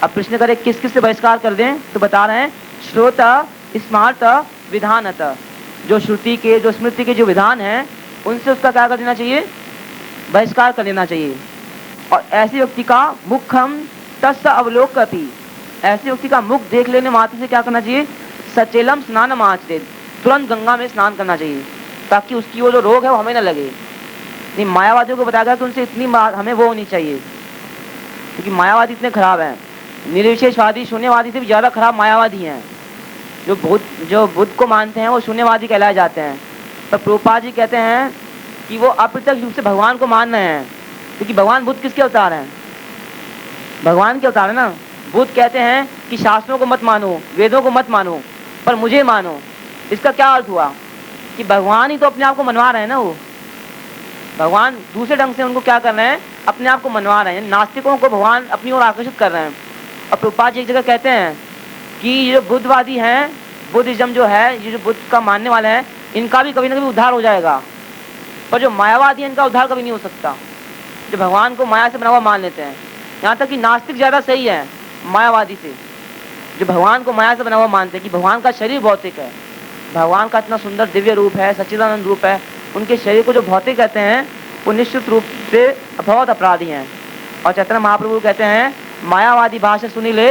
अब प्रश्न करें किस किस से बहिष्कार कर दें, तो बता रहे हैं श्रोता स्मार्त विधानत, जो श्रुति के, जो स्मृति के जो विधान हैं उनसे उसका क्या कर देना चाहिए? बहिष्कार कर देना चाहिए। और ऐसे व्यक्ति का मुखम तस् अवलोकति, ऐसे व्यक्ति का मुख देख लेने मात्र से क्या करना चाहिए? सचेलम स्नानम आचरेत्, तुरंत गंगा में स्नान करना चाहिए, ताकि उसकी वो जो रोग है वो हमें न लगे। नहीं, मायावादियों को बताया गया कि उनसे इतनी बात हमें वो होनी चाहिए, क्योंकि मायावादी इतने खराब हैं। निर्विशेषवादी शून्यवादी से भी ज़्यादा खराब मायावादी हैं। जो बुद्ध को मानते हैं वो शून्यवादी कहलाए जाते हैं। पर प्रभुपाद जी कहते हैं कि वो अप्रत्यक्ष रूप से भगवान को मान रहे हैं, क्योंकि भगवान बुद्ध किसके अवतार हैं? भगवान के अवतार है ना। बुद्ध कहते हैं कि शास्त्रों को मत मानो, वेदों को मत मानो, पर मुझे मानो। इसका क्या अर्थ हुआ? कि भगवान ही तो अपने आप को मनवा रहे हैं ना। वो भगवान दूसरे ढंग से उनको क्या कर रहे हैं? अपने आप को मनवा रहे हैं। नास्तिकों को भगवान अपनी ओर आकर्षित कर रहे हैं। और प्रभुपाद जी एक जगह कहते हैं कि ये जो बुद्धवादी हैं, बुद्धिज्म जो है, ये जो बुद्ध का मानने वाले हैं, इनका भी कभी ना कभी उद्धार हो जाएगा, पर जो मायावादी है इनका उद्धार कभी नहीं हो सकता, जो भगवान को माया से बना हुआ मान लेते हैं। यहाँ तक कि नास्तिक ज़्यादा सही है मायावादी से, जो भगवान को माया से बना हुआ मानते हैं कि भगवान का शरीर भौतिक है, भगवान का इतना सुंदर दिव्य रूप है, सच्चिदानंद रूप है, उनके शरीर को जो भौतिक कहते हैं वो निश्चित रूप से बहुत अपराधी हैं। और चैतन्य महाप्रभु कहते हैं मायावादी भाषा सुनी ले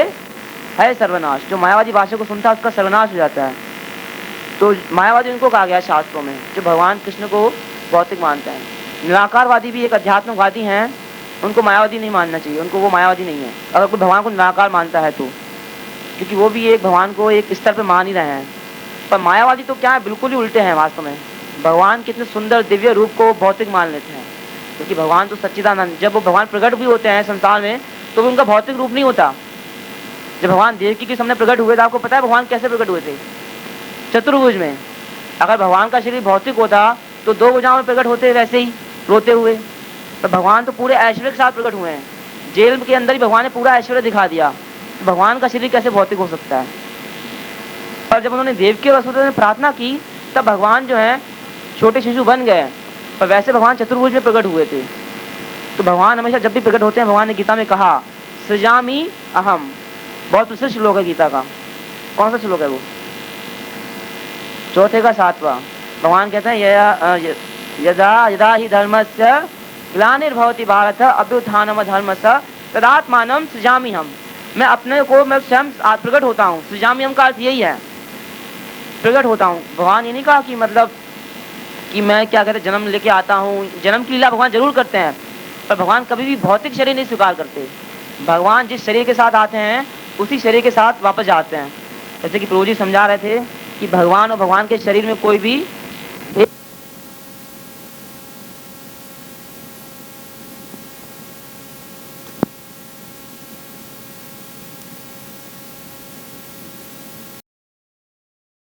है सर्वनाश, जो मायावादी भाषा को सुनता है उसका सर्वनाश हो जाता है। तो मायावादी उनको कहा गया शास्त्रों में जो भगवान कृष्ण को भौतिक मानते हैं। निराकारवादी भी एक अध्यात्मवादी हैं, उनको मायावादी नहीं मानना चाहिए, उनको वो मायावादी नहीं है अगर कोई भगवान को निराकार मानता है तो, क्योंकि वो भी एक भगवान को एक स्तर पर मान ही रहे हैं। पर मायावादी तो क्या है, बिल्कुल ही उल्टे हैं। वास्तव में भगवान कितने सुंदर दिव्य रूप को भौतिक मान लेते हैं, क्योंकि भगवान तो सच्चिदानंद, जब वो भगवान प्रकट भी होते हैं संसार में तो भी उनका भौतिक रूप नहीं होता। जब भगवान देवकी के सामने प्रकट हुए थे, आपको पता है भगवान कैसे प्रकट हुए थे? चतुर्भुज में। अगर भगवान का शरीर भौतिक होता तो 2 भुजाओं में प्रकट होते वैसे ही रोते हुए, तो भगवान तो पूरे ऐश्वर्य के साथ प्रकट हुए हैं। जेल के अंदर ही भगवान ने पूरा ऐश्वर्य दिखा दिया, तो भगवान का शरीर कैसे भौतिक हो सकता है? तब जब उन्होंने देवकी और वसुदेव ने प्रार्थना की तब भगवान जो है छोटे शिशु बन गए, पर वैसे भगवान चतुर्भुज में प्रकट हुए थे। तो भगवान हमेशा जब भी प्रकट होते हैं, भगवान ने गीता में कहा सृजामि अहम, बहुत प्रसिद्ध श्लोक है गीता का। कौन सा श्लोक है वो? चौथे का 7वां। भगवान कहते हैं यदा यदा ही धर्मस्य ग्लानिर्भवति भारत अभ्युत्थानम धर्मस्य तदात्मानं सृजामि हम। मैं अपने को मैं स्वयं प्रकट होता हूँ। सृजामि हम का अर्थ यही है, प्रकट होता हूँ। भगवान ये नहीं कहा कि मतलब कि मैं क्या कहते जन्म लेके आता हूँ। जन्म की लीला भगवान जरूर करते हैं, पर भगवान कभी भी भौतिक शरीर नहीं स्वीकार करते। भगवान जिस शरीर के साथ आते हैं उसी शरीर के साथ वापस जाते हैं। जैसे कि प्रभु जी समझा रहे थे कि भगवान और भगवान के शरीर में कोई भी